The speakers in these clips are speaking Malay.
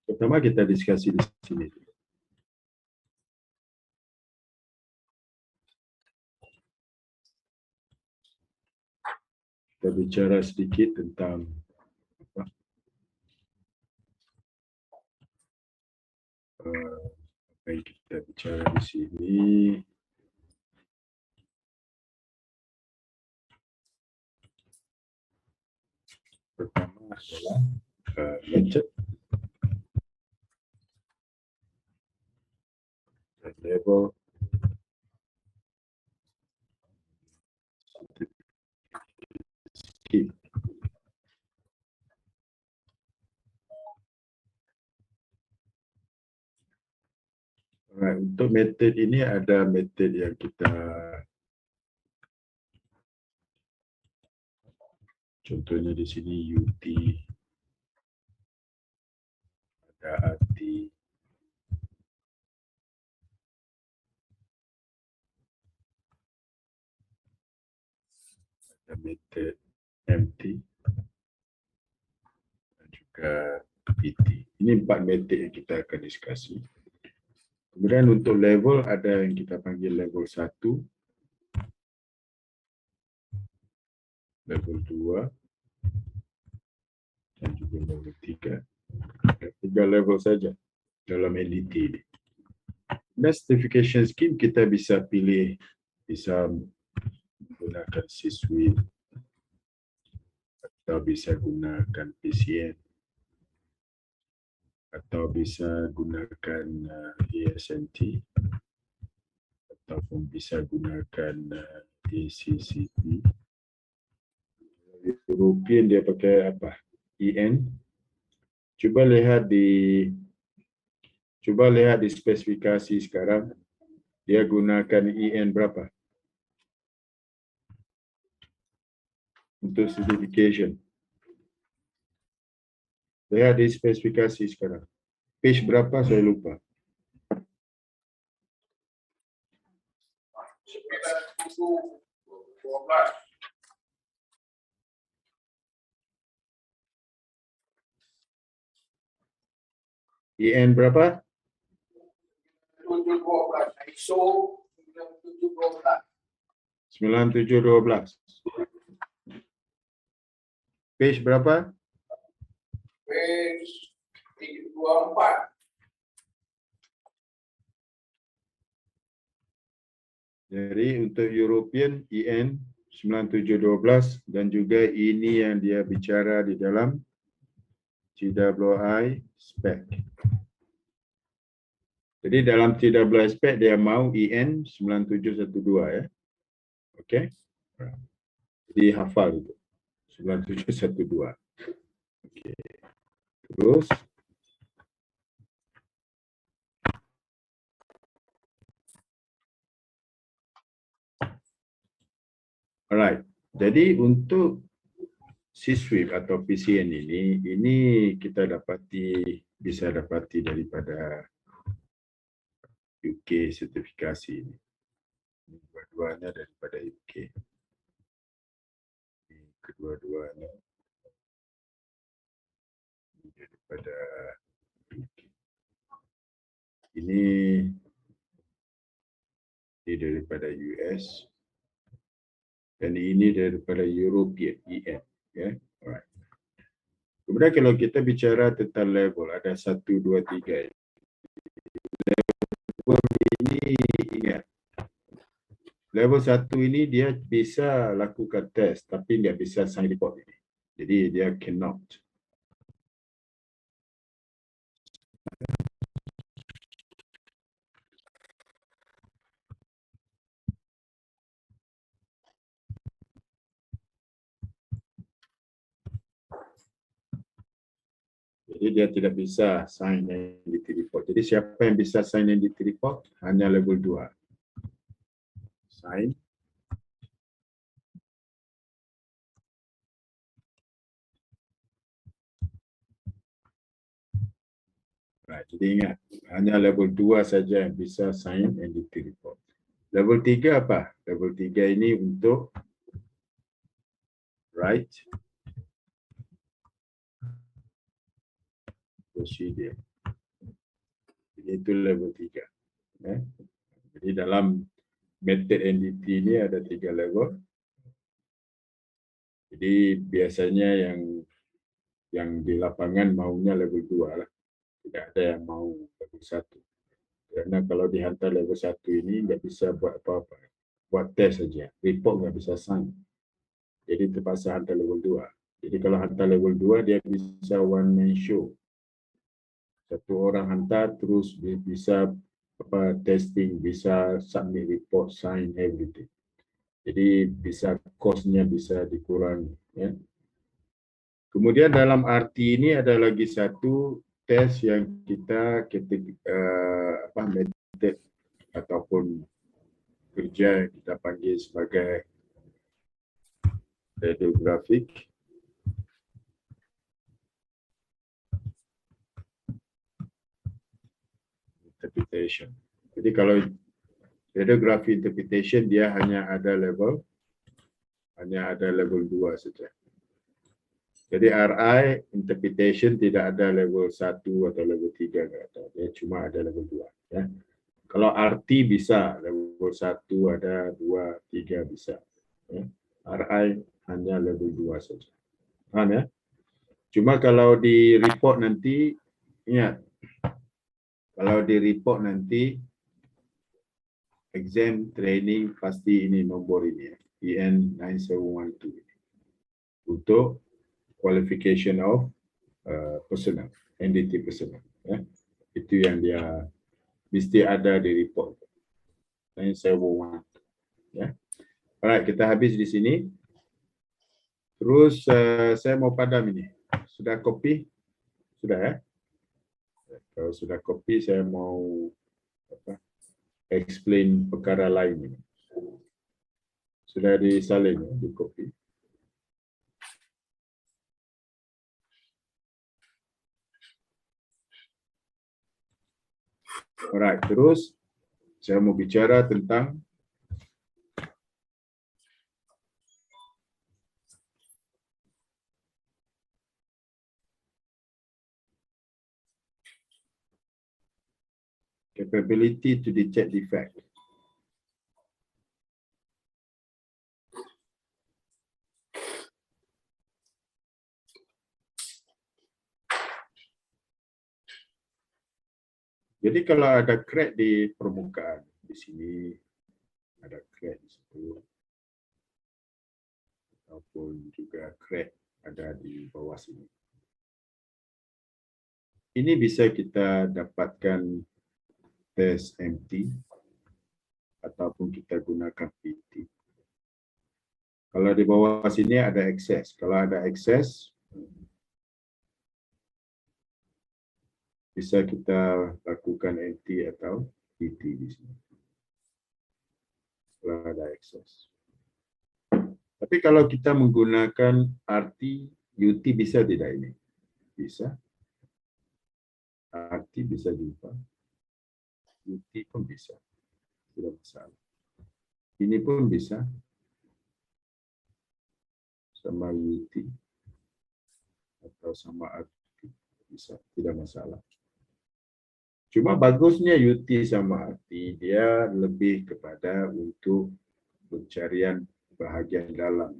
Pertama kita diskusi di sini. Kita bicara sedikit tentang apa yang kita bicara di sini. Pertama adalah method dan level scheme. Alright, untuk metode ini ada metode yang kita contohnya di sini UT, ada AT, ada metode MT, dan juga PT. Ini 4 metode yang kita akan diskusi. Kemudian untuk level ada yang kita panggil level 1, level 2, dan juga level 3. 3 level saja dalam NDT ini. Dan certification scheme kita bisa pilih, bisa menggunakan C-Suite atau bisa gunakan PCN atau bisa gunakan ASNT ataupun bisa gunakan ACCP. European dia pakai apa? EN. Cuba lihat di spesifikasi sekarang dia gunakan EN berapa untuk certification. Lihat di spesifikasi sekarang. Page berapa saya lupa. EN berapa? 9712. Page berapa? Page 24. Jadi untuk European EN 9712 dan juga ini yang dia bicara di dalam TWI spec. Jadi dalam TWI spec dia mau EN 9712 ya. Okey. Jadi hafal itu. 9712. Okey. Terus alright. Jadi untuk C-Suite atau PCN ini kita bisa dapati daripada UK sertifikasi ini. Dua-duanya daripada UK. Kedua-duanya daripada UK. Ini daripada US dan ini daripada European EN. Ya, alright. Kemudian kalau kita bicara tentang level, ada 1, 2, 3. Level ini ingat. Level 1 ini dia bisa lakukan test tapi dia bisa sign report ini. Jadi dia cannot. Jadi dia tidak bisa sign entity report. Jadi siapa yang bisa sign entity report? Hanya level 2. Sign. Right, jadi ingat, hanya level 2 saja yang bisa sign entity report. Level 3 apa? Level 3 ini untuk write procedure. Itu level 3. Ya. Jadi dalam method NDT ini ada 3 level. Jadi biasanya yang di lapangan maunya level 2 lah. Tidak ada yang mau level 1. Karena kalau dihantar level 1 ini nggak bisa buat apa-apa. Buat tes saja. Report nggak bisa sign. Jadi terpaksa hantar level 2. Jadi kalau hantar level 2 dia bisa one man show. Satu orang hantar terus bisa testing, bisa submit report, sign everything. Jadi bisa cost-nya bisa dikurangi. Ya. Kemudian dalam RT ini ada lagi satu tes yang kita method ataupun kerja yang kita panggil sebagai radiographic interpretation. Jadi kalau radiography interpretation dia hanya ada level 2 saja. Jadi RI interpretation tidak ada level 1 atau level 3 enggak ada. Dia cuma ada level 2 ya. Kalau RT bisa level 1 ada, 2, 3 bisa. Ya. RI hanya level 2 saja. Paham ya? Cuma kalau di report nanti ingat, kalau di report nanti exam training pasti ini nombor ini ya, EN 9712 untuk qualification of personal, NDT personal. Ya. Itu yang dia mesti ada di report 9712. Ya. Alright, kita habis di sini. Terus saya mau padam ini. Sudah copy? Sudah ya? Kalau sudah copy, saya mau explain perkara lain ini. Sudah disalin ya, di copy. Alright, terus saya mau bicara tentang capability to detect defect. Jadi kalau ada crack di permukaan, di sini ada crack di situ, ataupun juga crack ada di bawah sini. Ini bisa kita dapatkan tes MT ataupun kita gunakan PT. Kalau di bawah sini ada excess. Kalau ada excess, bisa kita lakukan MT atau PT di sini. Kalau ada excess. Tapi kalau kita menggunakan RT, UT bisa tidak ini? Bisa. RT bisa juga. UT pun bisa. Tidak masalah. Ini pun bisa. Sama UT. Atau sama RT. Bisa. Tidak masalah. Cuma bagusnya UT sama RT, dia lebih kepada untuk pencarian bahagian dalam.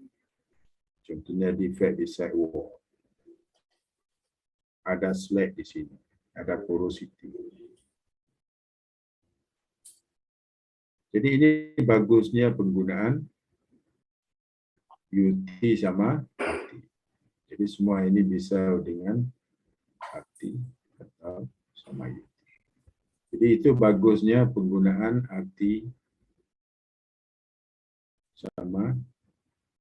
Contohnya defect di sidewall. Ada slack di sini. Ada porosity. Jadi ini bagusnya penggunaan UT sama RT. Jadi semua ini bisa dengan RT atau sama UT. Jadi itu bagusnya penggunaan RT sama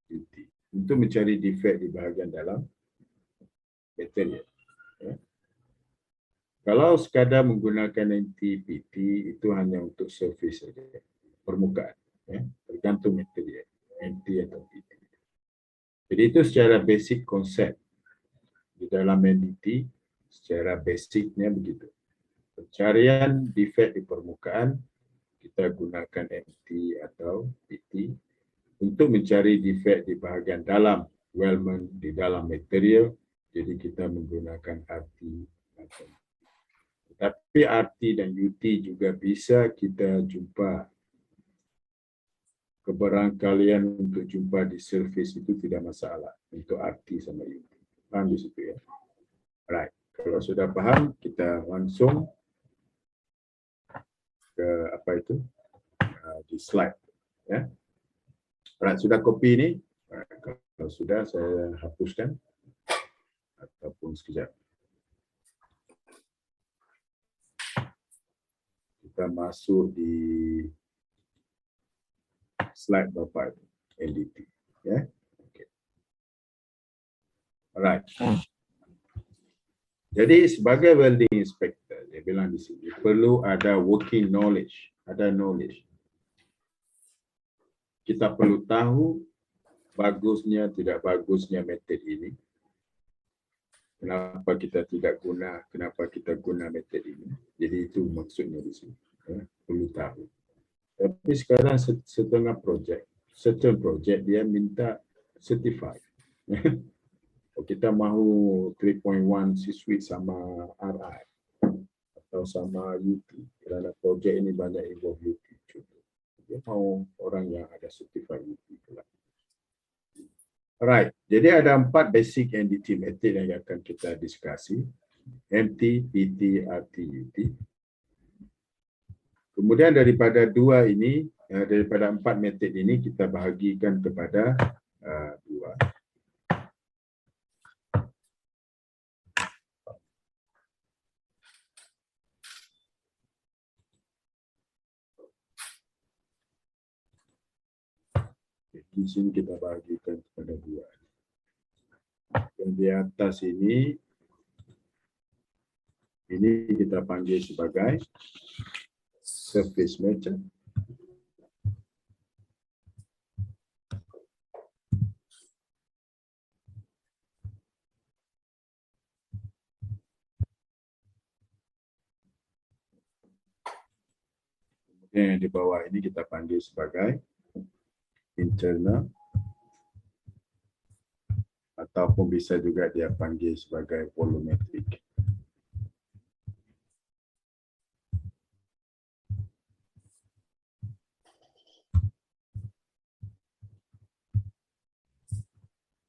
UT untuk mencari defect di bahagian dalam material. Ya. Kalau sekadar menggunakan NT-PT itu hanya untuk surface saja, permukaan, ya. Tergantung material, NT atau PT. Jadi itu secara basic konsep di dalam NDT, secara basicnya begitu. Pencarian defect di permukaan, kita gunakan MT atau PT. Untuk mencari defect di bahagian dalam, weldment di dalam material, jadi kita menggunakan RT atau Tapi RT dan UT juga bisa kita jumpa. Keberangkalian untuk jumpa di surface itu tidak masalah untuk RT sama UT. Paham di situ ya? Right. Kalau sudah paham, kita langsung ke apa itu di slide. Ya. Right. Sudah copy ini? Kalau sudah, saya hapuskan ataupun sekejap. Kita masuk di slide berapa itu? NDT. Ya. Okay. Alright. Jadi sebagai welding inspector, dia bilang di sini perlu ada working knowledge, ada knowledge. Kita perlu tahu bagusnya, tidak bagusnya metode ini. Kenapa kita tidak guna, kenapa kita guna metode ini. Jadi itu maksudnya di sini. Ya, perlu tahu. Tapi sekarang setengah project, certain project dia minta certified. Kita mahu 3.1 C-suite sama RI atau sama UT. Kerana project ini banyak involve UT. Dia mahu orang yang ada certified UT. Alright, jadi ada 4 basic NDT method yang akan kita diskusi. MT, PT, RT, UT. Kemudian daripada 2 ini, daripada 4 metode ini kita bahagikan kepada 2. Di sini kita bahagikan kepada 2. Yang di atas ini kita panggil sebagai surface method. Yang di bawah ini kita panggil sebagai internal, ataupun bisa juga dia panggil sebagai volumetric.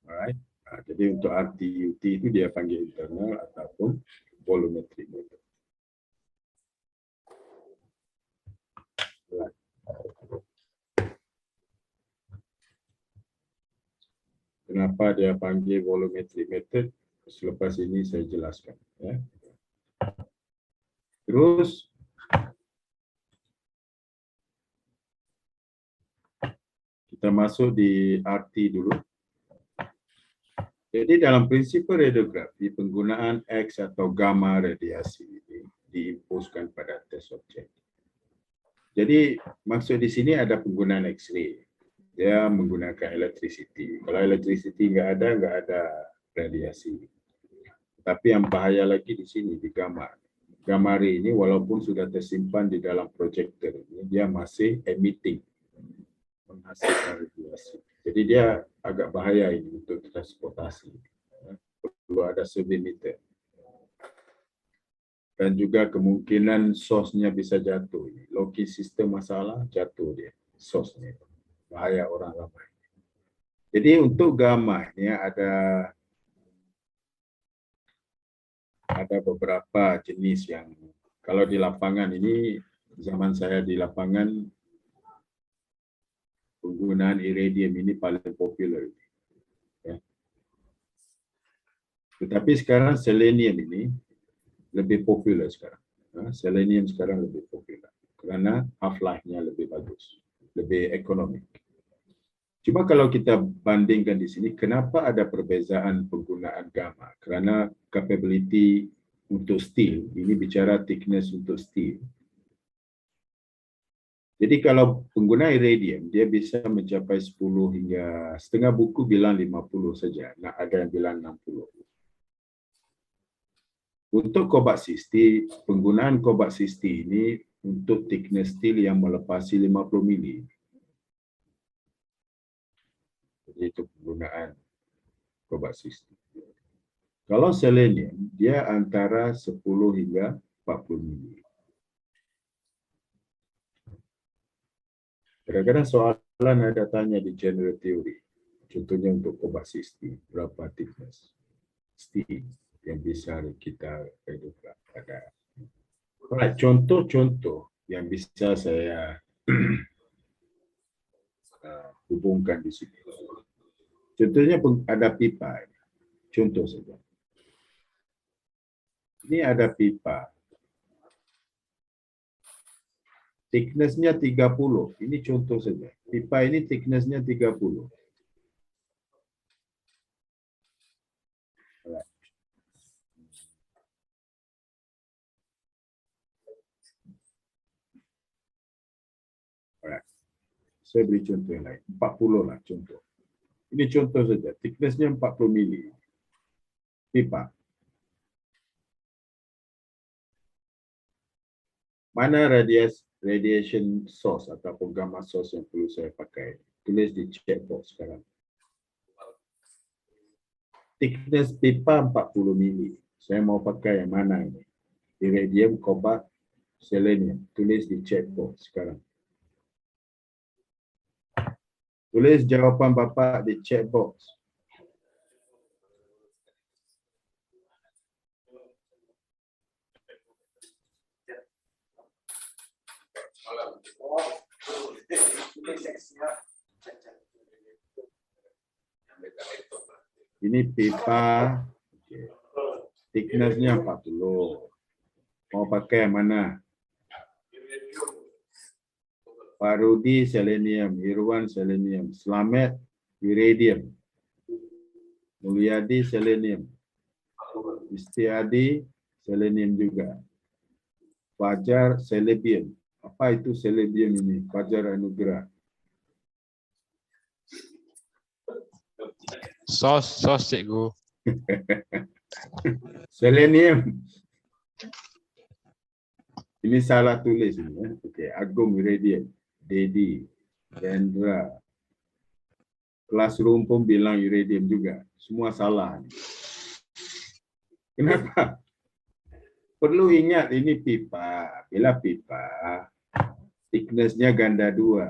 Alright. Jadi untuk RT-UT itu dia panggil internal ataupun volumetric method. Kenapa dia panggil volumetric method? Selepas ini saya jelaskan. Ya. Terus kita masuk di RT dulu. Jadi dalam prinsip radiografi, penggunaan X atau gamma radiasi ini diimpuskan pada test objek. Jadi maksud di sini ada penggunaan X-ray. Dia menggunakan electricity. Kalau electricity nggak ada radiasi. Tapi yang bahaya lagi di sini di gamma. Gamma ray ini walaupun sudah tersimpan di dalam proyektor ini, dia masih emitting, menghasilkan radiasi. Jadi dia agak bahaya ini untuk transportasi. Perlu ada survey meter. Dan juga kemungkinan source-nya bisa jatuh. Locking sistem masalah, jatuh dia. Source-nya. Bahaya orang ramai. Jadi untuk gamma ini ada beberapa jenis yang kalau di lapangan ini, zaman saya di lapangan, penggunaan iridium ini paling popular. Ya. Tetapi sekarang selenium ini lebih popular sekarang. Selenium sekarang lebih popular kerana half-life-nya lebih bagus, lebih ekonomik. Cuma kalau kita bandingkan di sini, kenapa ada perbezaan penggunaan gamma? Kerana capability untuk steel, ini bicara thickness untuk steel. Jadi kalau pengguna iridium, dia bisa mencapai 10 hingga setengah buku bilang 50 saja. Nah, ada yang bilang 60. Untuk cobalt 60, penggunaan cobalt 60 ini untuk thickness steel yang melepasi 50 mili. Jadi itu penggunaan cobalt 60. Kalau selenium, dia antara 10 hingga 40 mili. Kadang-kadang soalan ada tanya di general theory. Contohnya untuk kobat 60, berapa thickness steel yang bisa kita redukkan pada. Alright, contoh-contoh yang bisa saya hubungkan di sini. Contohnya ada pipa. Contoh saja. Ini ada pipa. Thickness-nya 30. Ini contoh saja. Pipa ini thickness-nya 30. Alright. Alright. Saya beri contoh yang lain. 40 lah contoh. Ini contoh saja. Thickness-nya 40 mili. Pipa. Mana radiation source atau gamma source yang perlu saya pakai? Tulis di chat box sekarang. Thickness pipa 40 mili. Saya mau pakai yang mana ini? Iridium, cobalt, selenium. Tulis di chat box sekarang. Tulis jawapan Bapak di chat box. Ini pipa. Okay. Thickness-nya 40. Mau pakai yang mana? Pak Rudi selenium, Irwan selenium, Slamet iridium, Mulyadi selenium, Istiadi selenium juga, Fajar selebium. Apa itu selebium ini? Fajar Anugerah. Sos cikgu. Selenium. Ini salah tulis ini. Ya. Okey, Agung iridium, Dedi, Dendra. Classroom pun bilang iridium juga. Semua salah. Kenapa? Perlu ingat ini pipa. Bila pipa, thickness-nya ganda 2.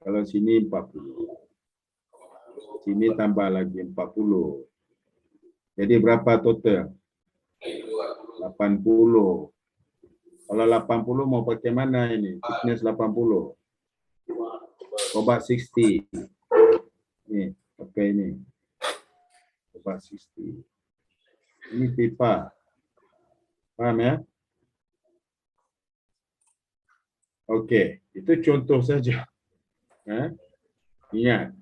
Kalau sini 40. Sini tambah lagi 40. Jadi berapa total? 80. Kalau 80 mau pakai mana ini? Thickness 80. Kobat 60. Nih, pakai ini. Kobat 60. Ini pipa. Paham ya? Okey, itu contoh saja. Ingat.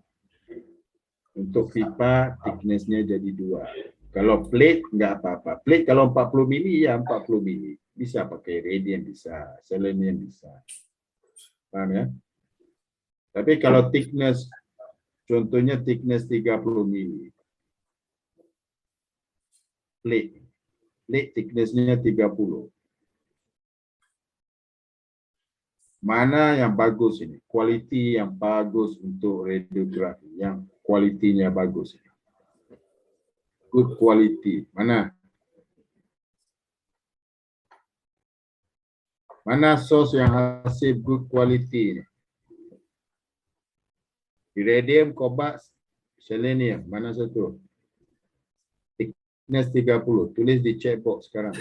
Untuk pipa, thickness-nya jadi 2. Kalau plate, enggak apa-apa. Plate kalau 40 mili, ya 40 mili. Bisa pakai iridium, bisa. Selenium, bisa. Paham ya? Tapi kalau thickness, contohnya thickness 30 mili. Plate. Plate thickness-nya 30. Mana yang bagus ini? Kualiti yang bagus untuk radiografi. Yang kualitinya bagus. Good quality. Mana? Mana source yang hasil good quality ini? Iridium, cobalt, selenium. Mana satu? Thickness 30. Tulis di chat box sekarang.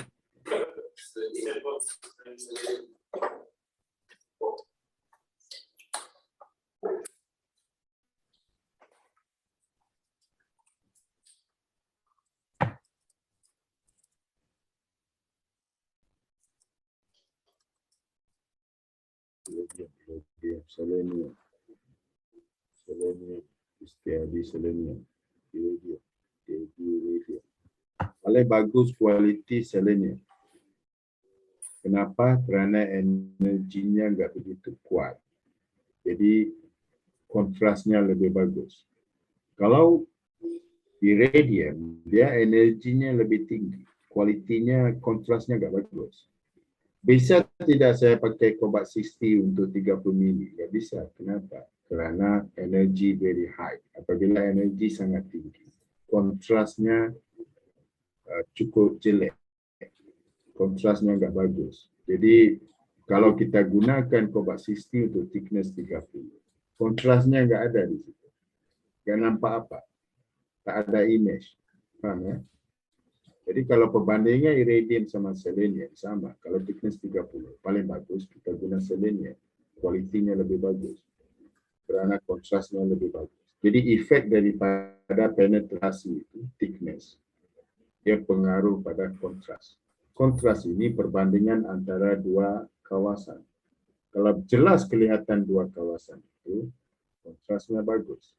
Selenium, Istiadi selenium, iridium. Paling bagus kualiti selenium. Kenapa? Kerana energinya enggak begitu kuat. Jadi kontrasnya lebih bagus. Kalau iridium, dia energinya lebih tinggi. Kualitinya, kontrasnya enggak bagus. Bisa tidak saya pakai kobat 60 untuk 30 mili? Ya bisa. Kenapa? Kerana energi very high. Apabila energi sangat tinggi, kontrasnya cukup jelek. kontrasnya enggak bagus. Jadi kalau kita gunakan Cobalt 60 untuk thickness 30, kontrasnya enggak ada di situ. Enggak nampak apa. Tak ada image. Faham ya? Jadi kalau perbandingan iridium sama selenium sama. Kalau thickness 30, paling bagus kita guna selenium. Kualitinya lebih bagus. Kerana kontrasnya lebih bagus. Jadi efek daripada penetrasi itu, thickness, dia pengaruh pada kontras. Kontras ini perbandingan antara dua kawasan. Kalau jelas kelihatan dua kawasan itu, kontrasnya bagus.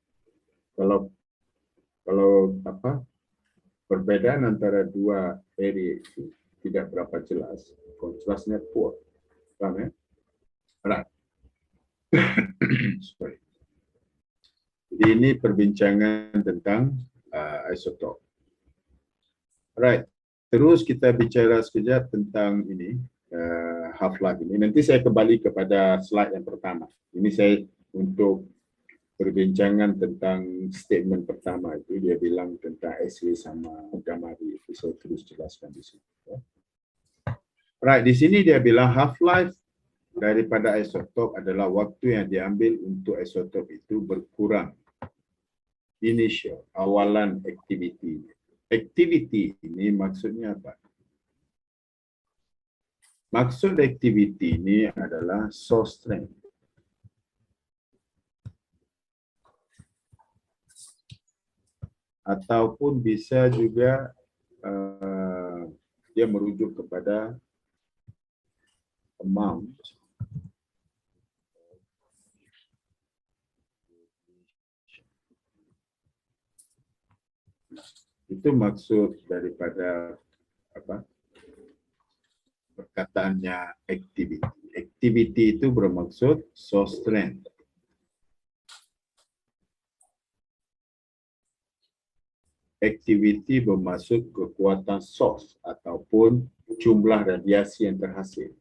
Kalau perbedaan antara dua area itu tidak berapa jelas, kontrasnya poor. Paham ya? Right. Sorry. Jadi ini perbincangan tentang isotop. Right. Terus kita bicara sekejap tentang ini, half-life ini. Nanti saya kembali kepada slide yang pertama. Ini saya untuk perbincangan tentang statement pertama itu, dia bilang tentang X-ray sama gamma-ray. Itu saya terus jelaskan di sini. Right, di sini dia bilang half-life daripada isotop adalah waktu yang diambil untuk isotop itu berkurang. Initial, awalan aktiviti. Aktiviti ini maksudnya apa? Maksud aktiviti ini adalah source strength. Ataupun bisa juga dia merujuk kepada amount itu maksud daripada apa? Perkataannya activity. Activity itu bermaksud source strength. Activity bermaksud kekuatan source ataupun jumlah radiasi yang terhasil.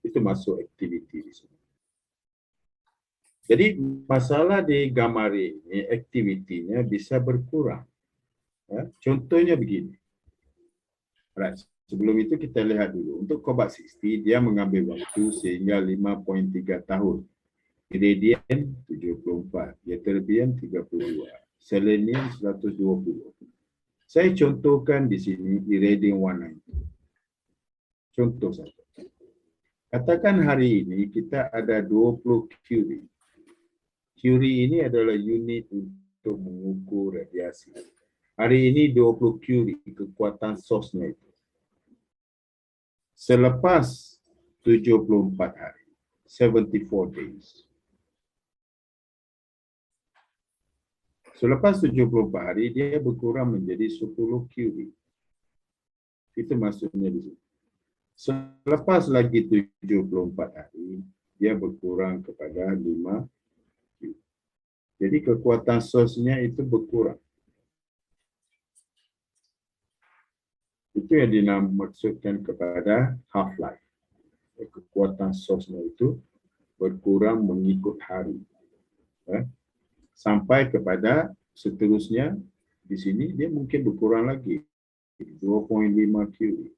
Itu masuk activity di sini. Jadi masalah di gamma ray ini aktivitinya bisa berkurang. Ya, contohnya begini. Right. Sebelum itu kita lihat dulu. Untuk Cobalt 60 dia mengambil waktu sehingga 5.3 tahun. Iridium 74, ytterbium 32, selenium 120. Saya contohkan di sini iridium 190. Contoh saja. Katakan hari ini kita ada 20 curie. Curie ini adalah unit untuk mengukur radiasi. Hari ini 20 curie kekuatan source-nya itu. Selepas 74 hari, 74 days. Selepas 74 hari, dia berkurang menjadi 10 curie. Itu maksudnya di sini. Selepas lagi 74 hari, dia berkurang kepada 5 curie. Jadi kekuatan source-nya itu berkurang. Itu yang dimaksudkan kepada half-life. Kekuatan source-nya itu berkurang mengikut hari. Sampai kepada seterusnya, di sini dia mungkin berkurang lagi. 2.5 curie.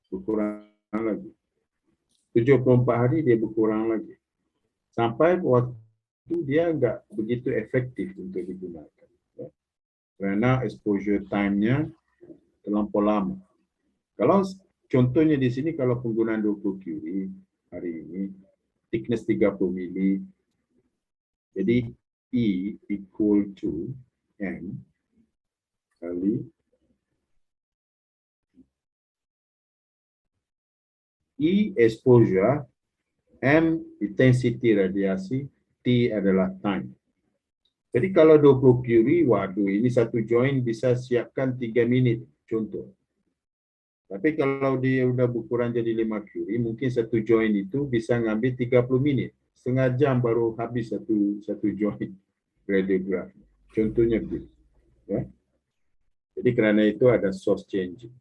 Berkurang lagi. 74 hari dia berkurang lagi. Sampai waktu dia enggak begitu efektif untuk digunakan. Kerana exposure time-nya terlampau lama. Kalau contohnya di sini, kalau penggunaan 20 curie hari ini, thickness 30 mili, jadi E equal to M kali E exposure, M intensity radiasi, T adalah time. Jadi kalau 20 curie, waduh ini satu join bisa siapkan 3 minit, contoh. Tapi kalau dia udah berkurang jadi 5 curie, mungkin satu join itu bisa ngambil 30 menit. Setengah jam baru habis satu join radiograph. Contohnya begitu. Ya. Jadi kerana itu ada source changing.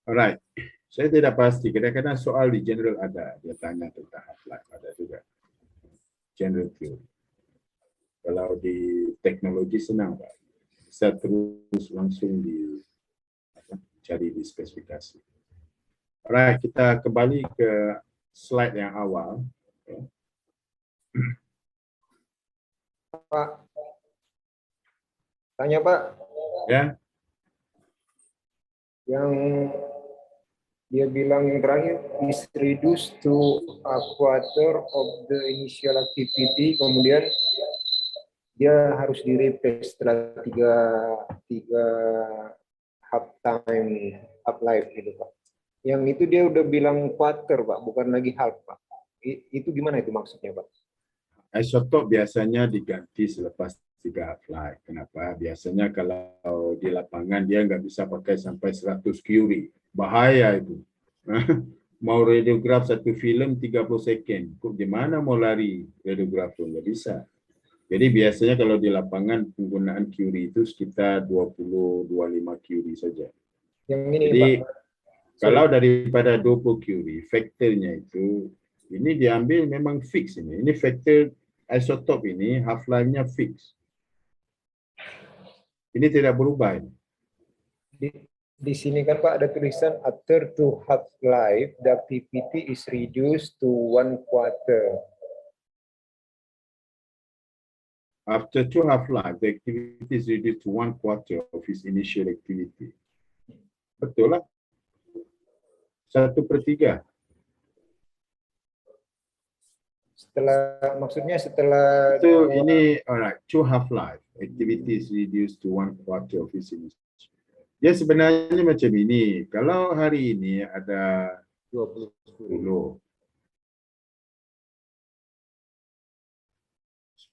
Alright. Saya tidak pasti. Kadang-kadang soal di general ada. Dia tanya tentang half-life. Ada juga. General theory. Kalau di teknologi senang, Pak. bisa terus langsung cari di spesifikasi. Alright, kita kembali ke slide yang awal. Pak, tanya Pak, Ya, yang dia bilang yang terakhir is reduced to a quarter of the initial activity, kemudian dia harus di-replace setelah tiga half life gitu Pak. Yang itu dia udah bilang quarter Pak, bukan lagi half Pak. Itu gimana itu maksudnya Pak? isotop biasanya diganti selepas 3 half-life. Kenapa? Biasanya kalau di lapangan dia nggak bisa pakai sampai 100 curie. Bahaya itu. Mau radiograf satu film 30 second. Gimana mau lari radiograf tuh? Nggak bisa. Jadi biasanya kalau di lapangan penggunaan curie itu sekitar 20-25 curie saja. Yang ini Jadi Pak. kalau daripada 20 curie, faktornya itu ini diambil memang fix ini. Ini faktor isotop ini half-life-nya fix. Ini tidak berubah ini. Di sini kan Pak ada tulisan after 2 half-life, the activity is reduced to 1 quarter. After 2 half-life, the activity is reduced to 1 quarter of its initial activity. Betul lah. 1/3. Maksudnya setelah Itu ini alright, 2 half-life, activity is reduced to 1 quarter of its initial. Ya sebenarnya macam ini. Kalau hari ini ada 20.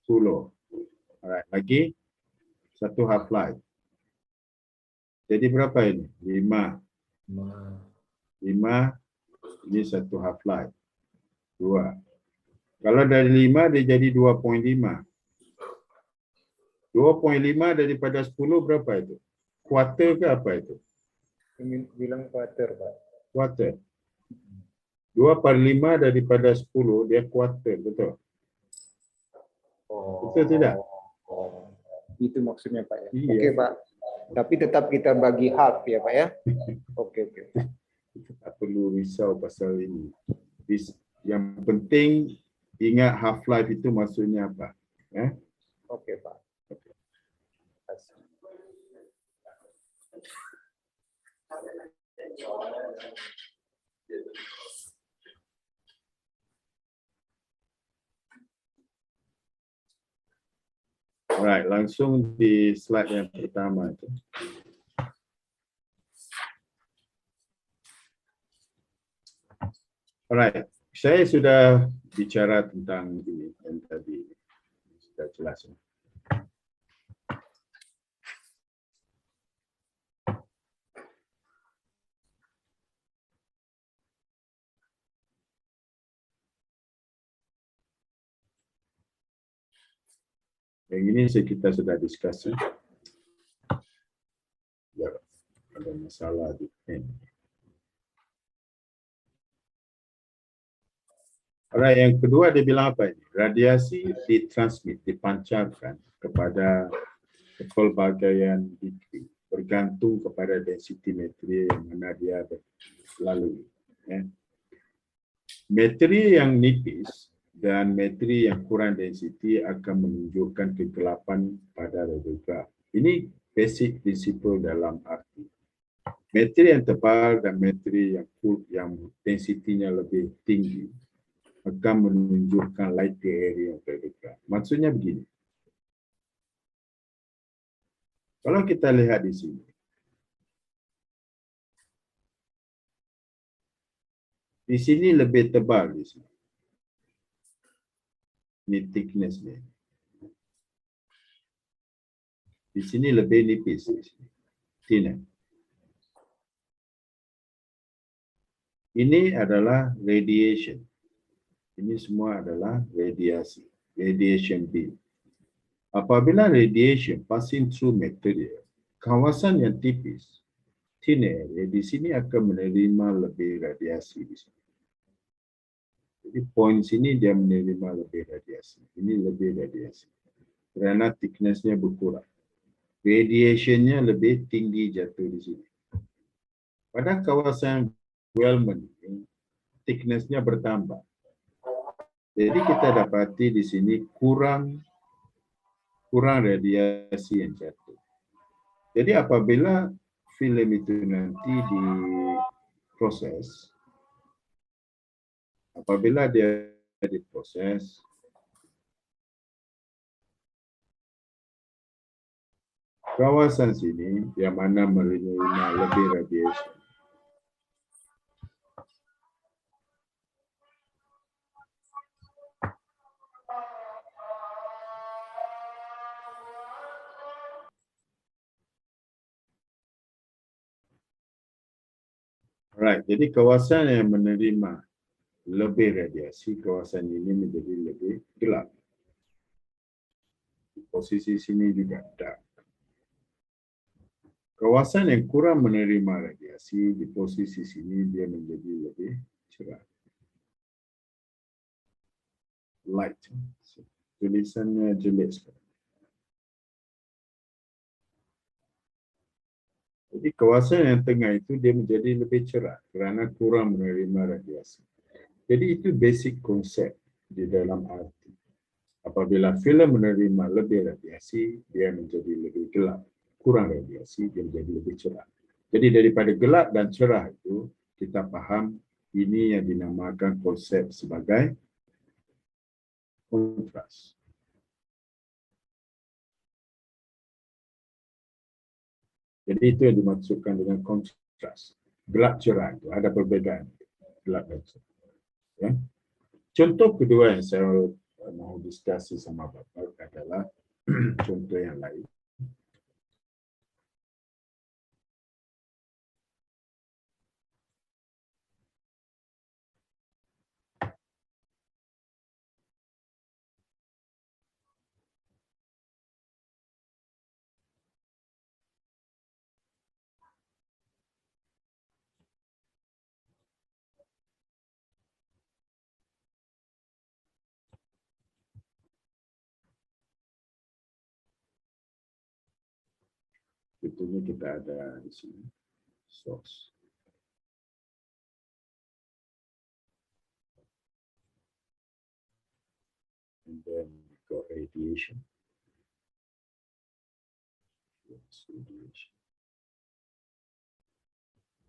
10. Alright, lagi 1 half-life. Jadi berapa ini? 5. 5, ini 1 half-life. 2. Kalau dari 5, dia jadi 2.5. 2.5 daripada 10 berapa itu? Quarter ke apa itu? Bilang quarter, Pak. Quarter. 2/5 daripada 10, dia quarter, betul? Betul tidak? Oh, itu maksudnya Pak ya. Iya. Oke Pak. Tapi tetap kita bagi half ya Pak ya. Oke. Tak perlu risau pasal ini. Yang penting ingat half-life itu maksudnya apa. Oke Pak. Alright, langsung di slide yang pertama itu. Alright, saya sudah bicara tentang ini yang tadi sudah jelas. Yang ini kita sudah diskusi. Ya, ada masalah di end. Alright, yang kedua dia bilang apa ini? Radiasi ditransmit, dipancarkan kepada kepelbagaian degree bergantung kepada density materi yang mana dia lalui. Materi yang nipis dan materi yang kurang density akan menunjukkan kegelapan pada radiograf. Ini basic principle dalam arti. Materi yang tebal dan materi yang density-nya lebih tinggi akan menunjukkan light area radiograf. Maksudnya begini. Kalau kita lihat di sini, lebih tebal di sini. Ini thickness ni. Di sini lebih nipis. Thinner. Ini adalah radiation. Ini semua adalah radiasi. Radiation beam. Apabila radiation passing through material, kawasan yang tipis, thinner area, di sini akan menerima lebih radiasi di sini. Jadi poin sini dia menerima lebih radiasi. Ini lebih radiasi. Kerana thickness-nya berkurang. radiationnya lebih tinggi jatuh di sini. Pada kawasan Wellman, thickness-nya bertambah. Jadi kita dapati di sini kurang radiasi yang jatuh. Jadi apabila film itu nanti diproses, apabila dia diproses, kawasan sini yang mana menerima lebih radiasi, right. Jadi kawasan yang menerima lebih radiasi, kawasan ini menjadi lebih gelap. Di posisi sini juga dark. Kawasan yang kurang menerima radiasi, di posisi sini dia menjadi lebih cerah. Light. Tulisannya jelek sekali. Jadi kawasan yang tengah itu dia menjadi lebih cerah kerana kurang menerima radiasi. Jadi itu basic konsep di dalam arti. Apabila filem menerima lebih radiasi, dia menjadi lebih gelap. Kurang radiasi, dia menjadi lebih cerah. Jadi daripada gelap dan cerah itu, kita faham ini yang dinamakan konsep sebagai kontras. Jadi itu yang dimaksudkan dengan kontras. Gelap cerah itu ada perbezaan. Gelap dan cerah. Ya. Contoh kedua yang saya mau diskusi sama Bapak adalah contoh yang lain. Contohnya kita ada di sini source. And then we got radiation.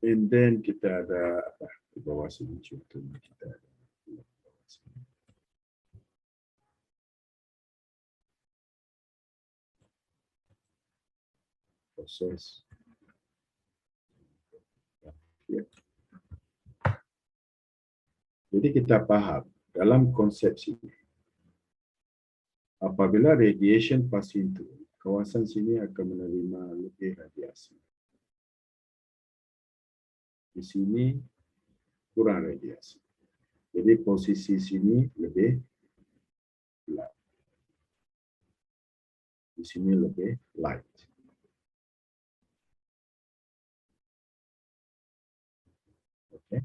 And then kita ada apa di bawah sini contohnya kita ada di bawah sini. Proses. Ya. Jadi kita paham dalam konsep sini. Apabila radiation passing through, kawasan sini akan menerima lebih radiasi. Di sini kurang radiasi. Jadi posisi sini lebih gelap. Di sini lebih light. Okay.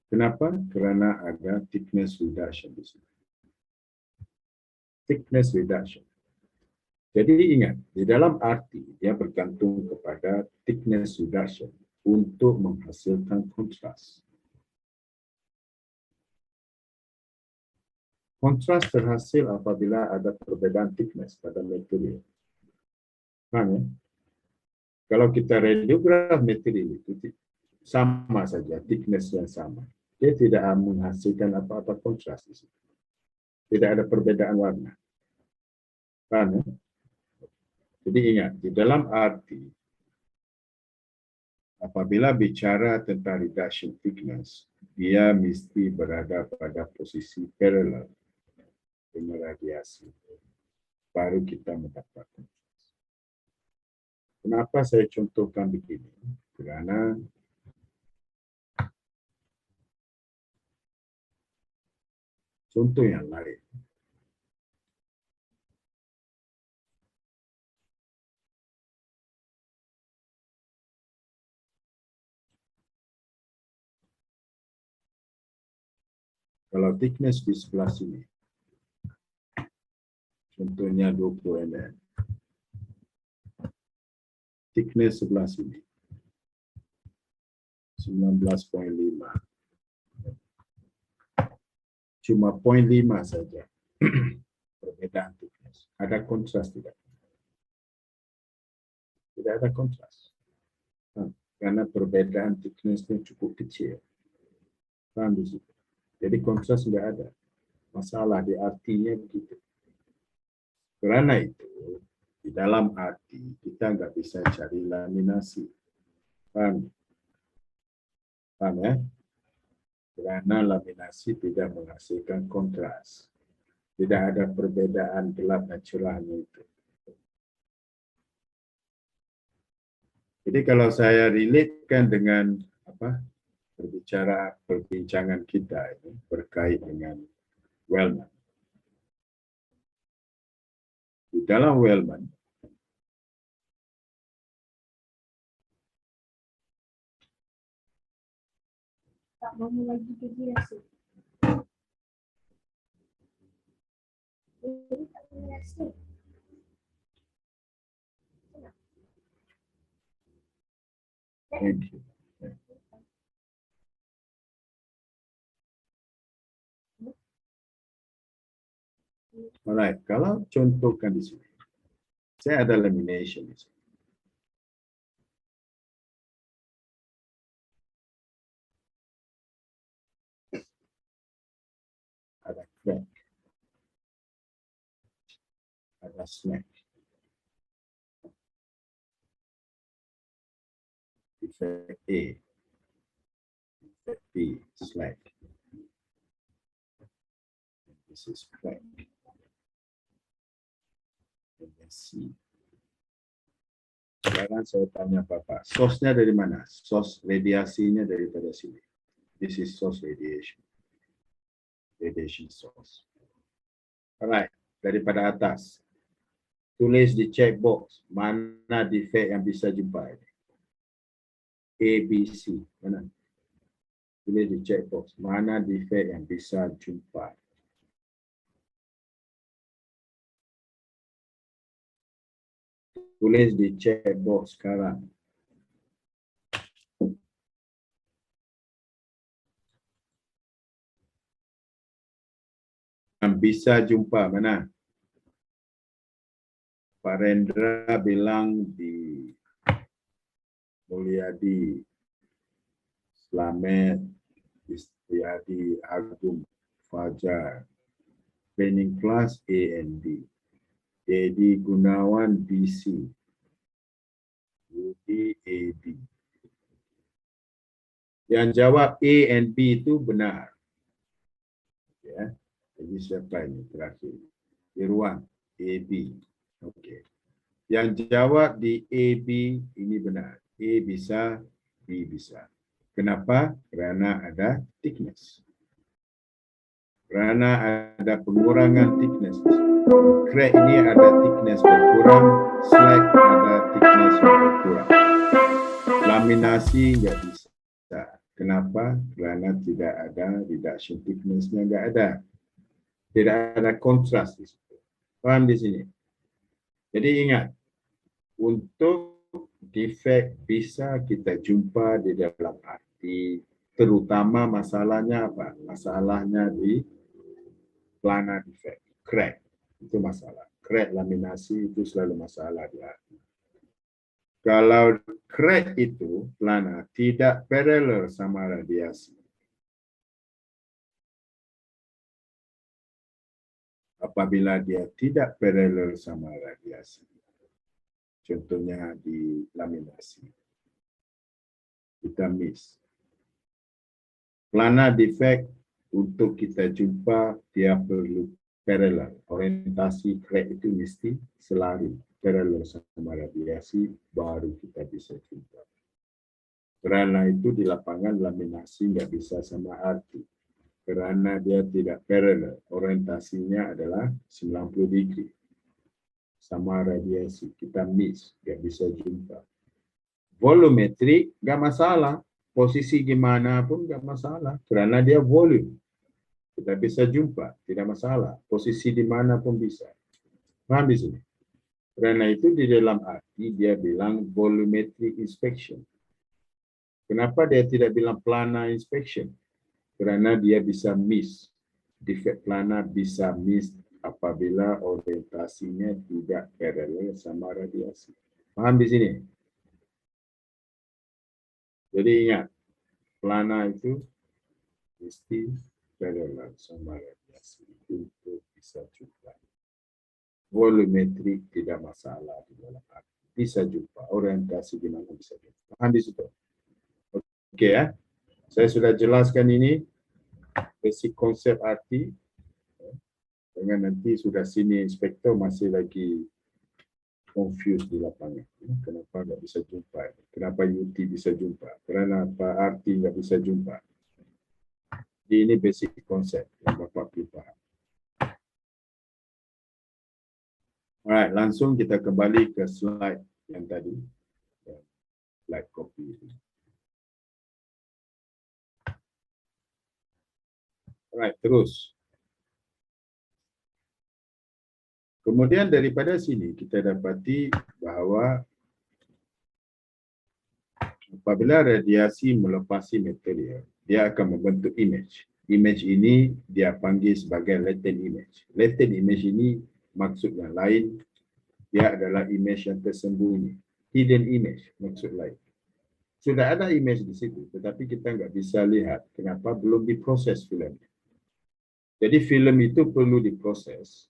Kenapa? Kerana ada thickness reduction di sini. Thickness reduction. Jadi ingat, di dalam arti dia bergantung kepada thickness reduction untuk menghasilkan kontras. Kontras terhasil apabila ada perbedaan thickness pada material. Faham ya? Kalau kita radiograf material itu sama saja, thickness yang sama. Dia tidak menghasilkan apa-apa kontras di situ. Tidak ada perbedaan warna. Paham ya? Jadi ingat, di dalam arti apabila bicara tentang reduction thickness, dia mesti berada pada posisi parallel dengan radiasi. Baru kita mendapatkan. Kenapa saya contohkan begini? Kerana contoh yang lain. Kalau thickness di sebelah sini, contohnya 20 mm. thickness sebelah sini. 19.5. Cuma 0.5 saja. Perbedaan thickness. Ada kontras tidak? Tidak ada kontras. Karena perbedaan thickness-nya cukup kecil. Paham di situ? Jadi kontras tidak ada. Masalah di artinya begitu. Karena itu, di dalam arti kita nggak bisa cari laminasi. Paham? Paham ya? Karena laminasi tidak menghasilkan kontras. Tidak ada perbedaan gelap dan cerahnya itu. Jadi kalau saya relatekan dengan perbincangan kita ini berkait dengan Wellman. Di dalam Wellman, tak mau lagi ke biasa. Jadi tak biasa. thank you. Alright, kalau contohkan di sini, saya ada lamination di sini. Ada crack, ada snag, defect A, defect B, slack. This is crack. And then C. Sekarang saya tanya Bapak, source-nya dari mana? Source radiasinya daripada sini. This is source radiation. Radiation source. Alright, daripada atas. Tulis di checkbox mana defect yang bisa jumpa ini. A, B, C. Mana? Tulis di checkbox mana defect yang bisa jumpa. Tulis di checkbox sekarang. Yang bisa jumpa mana? Pak Rendra bilang di Mulyadi, Slamet, Istiadi, Agung, Fajar, training class A and B. Edi Gunawan BC, Yudi AB. Yang jawab A and B itu benar. Ya, jadi siapa ini terakhir? Irwan AB. Oke. Yang jawab di AB ini benar. A bisa, B bisa. Kenapa? Karena ada thickness. Karena ada pengurangan thickness. Crack ini ada thickness berkurang, slack ada thickness berkurang. Laminasi nggak bisa. Kenapa? Karena tidak ada reduction thickness-nya, nggak ada. Tidak ada kontras di situ. Paham di sini? Jadi ingat, untuk defect bisa kita jumpa di dalam arti, terutama masalahnya apa? Masalahnya di planar defect, crack. Itu masalah. Crack laminasi itu selalu masalah di arti. Kalau crack itu planar tidak paralel sama radiasi. Apabila dia tidak paralel sama radiasi. Contohnya di laminasi. Kita miss. Planar defect untuk kita jumpa dia perlu paralel. Orientasi crack itu mesti selalu paralel sama radiasi, baru kita bisa jumpa. Karena itu di lapangan laminasi nggak bisa sama arti. Karena dia tidak paralel. Orientasinya adalah 90 degree. Sama radiasi. Kita miss, nggak bisa jumpa. Volumetrik nggak masalah. Posisi gimana pun nggak masalah. Karena dia volume. Kita bisa jumpa, tidak masalah. Posisi di mana pun bisa. Paham di sini? Kerana itu di dalam arti dia bilang volumetric inspection. Kenapa dia tidak bilang planar inspection? Kerana dia bisa miss. Defect planar bisa miss apabila orientasinya tidak paralel sama radiasi. Faham di sini? Jadi ingat, planar itu mesti paralel sama radiasi untuk bisa jumpa. Volumetrik tidak masalah di dalam arti. Bisa jumpa, orientasi di mana bisa jumpa. Faham di situ? Okey ya. Saya sudah jelaskan ini basic konsep arti. Dengan nanti sudah sini inspektor masih lagi confused di lapangan. Kenapa nggak bisa jumpa? Kenapa UT bisa jumpa? Kenapa arti nggak bisa jumpa? Jadi ini basic konsep yang Bapak perlu faham. Alright, langsung kita kembali ke slide yang tadi. Slide copy. Alright, terus. Kemudian daripada sini kita dapati bahawa apabila radiasi melepasi material, dia akan membentuk image. Image ini dia panggil sebagai latent image. Latent image ini maksud yang lain, dia adalah image yang tersembunyi. Hidden image maksud lain. Sudah ada image di situ, tetapi kita nggak bisa lihat kenapa belum diproses filem. Jadi filem itu perlu diproses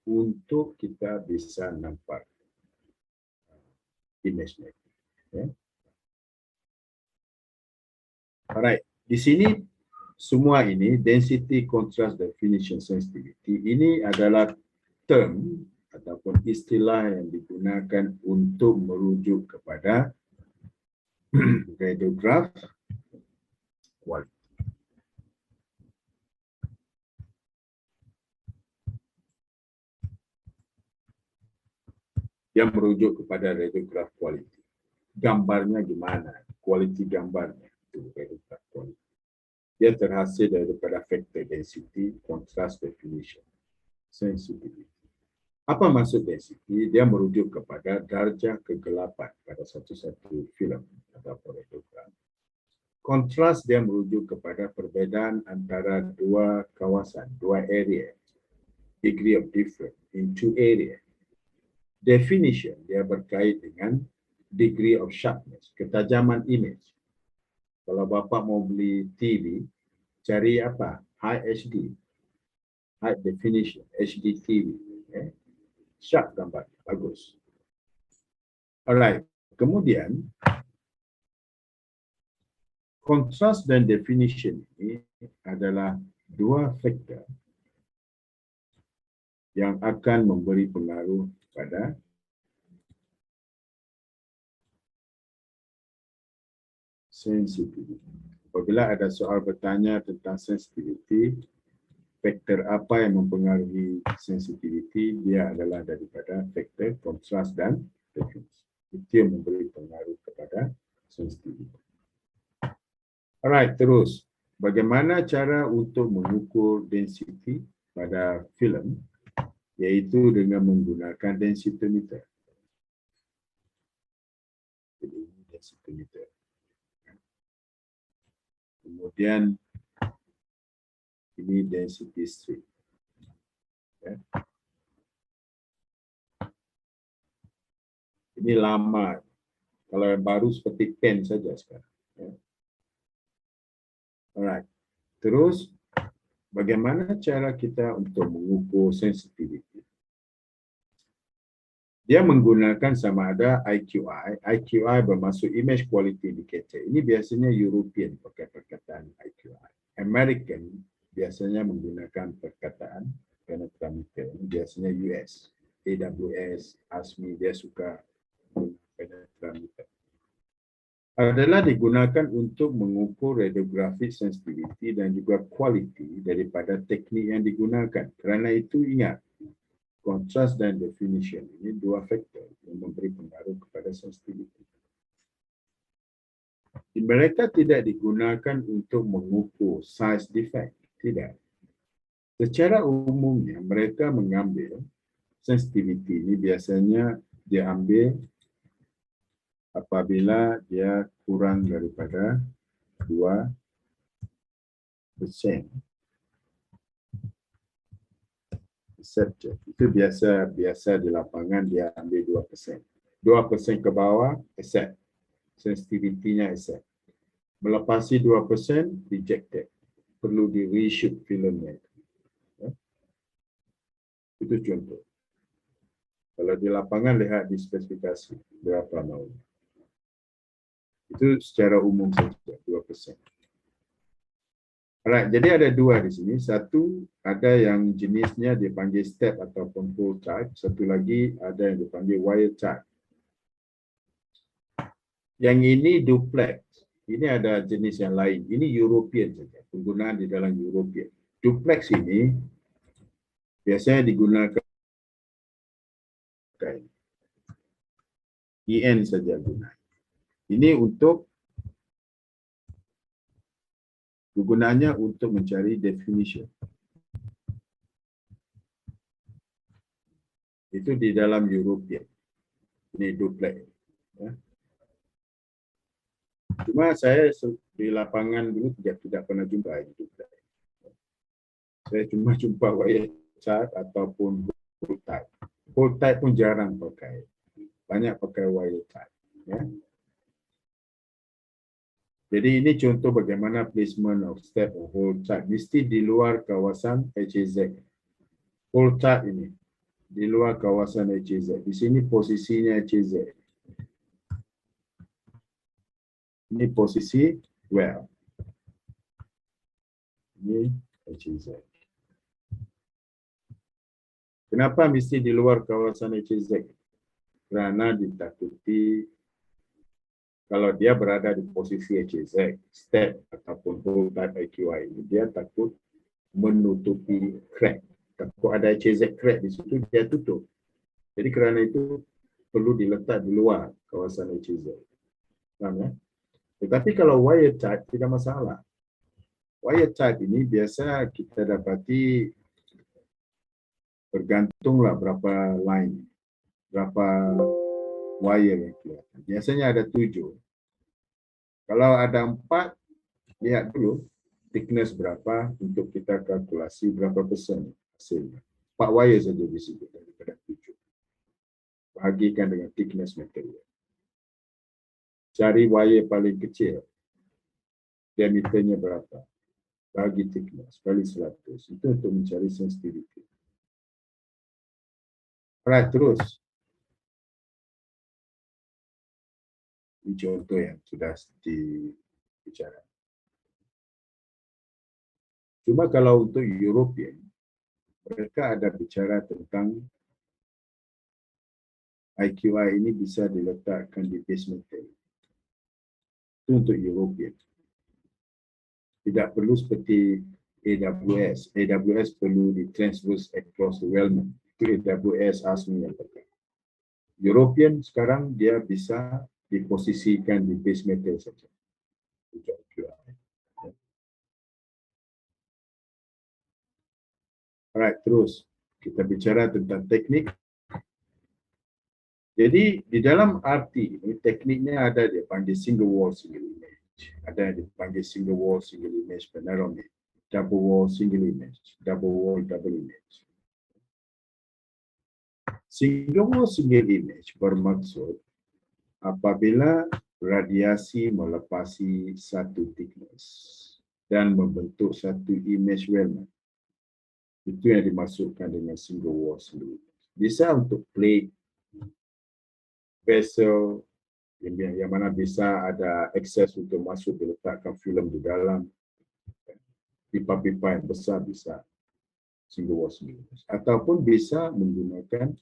untuk kita bisa nampak image-nya. Ya. Alright, di sini semua ini density, contrast, definition, sensitivity ini adalah term ataupun istilah yang digunakan untuk merujuk kepada radiograph quality. Yang merujuk kepada radiograph quality. Gambarnya gimana? Kualiti gambarnya itu radiograph quality. Dia terhasil daripada factor density, contrast, definition, sensitivity. Apa maksud density? Dia merujuk kepada darjah kegelapan pada satu-satu filem atau radiograf. Kontras dia merujuk kepada perbezaan antara dua kawasan, dua area, degree of difference in two area. Definition dia berkait dengan degree of sharpness, ketajaman image. Kalau Bapak mau beli TV, cari apa? High HD, high definition, HD TV. Okay? Sharp gambar, bagus. Alright, kemudian kontras dan definition ini adalah dua faktor yang akan memberi pengaruh pada sensitivity. Apabila ada soal bertanya tentang sensitivity, faktor apa yang mempengaruhi sensitivity, dia adalah daripada faktor kontras dan definition. Itu yang memberi pengaruh kepada sensitivity. Alright, terus. Bagaimana cara untuk mengukur density pada filem? Yaitu dengan menggunakan densitometer. Jadi ini densitometer. Kemudian ini density strip. Ya. Ini lama. Kalau yang baru seperti pen saja sekarang. Ya. Alright. Terus, bagaimana cara kita untuk mengukur sensitivity? Dia menggunakan sama ada IQI. IQI bermaksud Image Quality Indicator. Ini biasanya European pakai perkataan IQI. American biasanya menggunakan perkataan penetrometer. Ini biasanya US. AWS, ASME, dia suka penetrometer. Adalah digunakan untuk mengukur radiographic sensitivity dan juga quality daripada teknik yang digunakan. Kerana itu ingat, kontras dan definition ini dua faktor yang memberi pengaruh kepada sensitivity. Mereka tidak digunakan untuk mengukur size defect, tidak. Secara umumnya mereka mengambil sensitivity ini biasanya dia ambil apabila dia kurang daripada 2%. Itu biasa di lapangan dia ambil 2%. 2% ke bawah, accept. Sensitivity-nya accept. Melepasi 2%, rejected. Perlu di reshoot filmnya. Ya. Itu contoh. Kalau di lapangan, lihat di spesifikasi berapa mau. Itu secara umum saja, 2%. Alright, jadi ada dua di sini. Satu, ada yang jenisnya dipanggil step ataupun full type. Satu lagi ada yang dipanggil wire type. Yang ini duplex. Ini ada jenis yang lain. Ini European saja. Penggunaan di dalam European. Duplex ini biasanya digunakan IN saja guna. Ini untuk kegunaannya untuk mencari definition. Itu di dalam European. Ini duplex. Ya. Cuma saya di lapangan dulu tidak pernah jumpa ini duplex. Saya cuma jumpa wire chart ataupun full type. Full type pun jarang pakai. Banyak pakai wire type. Ya. Jadi ini contoh bagaimana placement of step or whole type. Mesti di luar kawasan HZ. Whole type ini di luar kawasan HZ. Di sini posisinya HZ. Ini posisi well. Ini HZ. Kenapa mesti di luar kawasan HZ? Kerana ditakuti kalau dia berada di posisi HZ, step ataupun whole type IQI ini, dia takut menutupi crack. Takut ada HZ crack di situ, dia tutup. Jadi kerana itu perlu diletak di luar kawasan HZ. Faham ya? Tetapi kalau wire type tidak masalah. Wire type ini biasa kita dapati bergantunglah berapa line, berapa wire yang kelihatan. Biasanya ada 7. Kalau ada 4, lihat dulu thickness berapa untuk kita kalkulasi berapa persen hasilnya. 4 wire saja di situ daripada 7. Bahagikan dengan thickness material. Cari wire paling kecil. Diameternya berapa? Bagi thickness kali 100. Itu untuk mencari sensitivity. Alright, terus. Ini contoh yang sudah dibicara. Cuma kalau untuk European, mereka ada bicara tentang IQI ini bisa diletakkan di base metal. Itu untuk European. Tidak perlu seperti AWS. AWS perlu di transverse across the Wellman. Itu AWS ASME yang pakai. European sekarang dia bisa diposisikan di base metal saja. Alright, terus kita bicara tentang teknik. Jadi di dalam RT ini tekniknya ada dia panggil single wall single image, ada yang dipanggil single wall single image panoramic, double wall single image, double wall double image. Single wall single image bermaksud apabila radiasi melepasi satu thickness dan membentuk satu image Wellman. Itu yang dimasukkan dengan single wall single image. Bisa untuk plate, vessel, yang mana bisa ada akses untuk masuk diletakkan film di dalam, pipa-pipa yang besar bisa single wall single image. Ataupun bisa menggunakan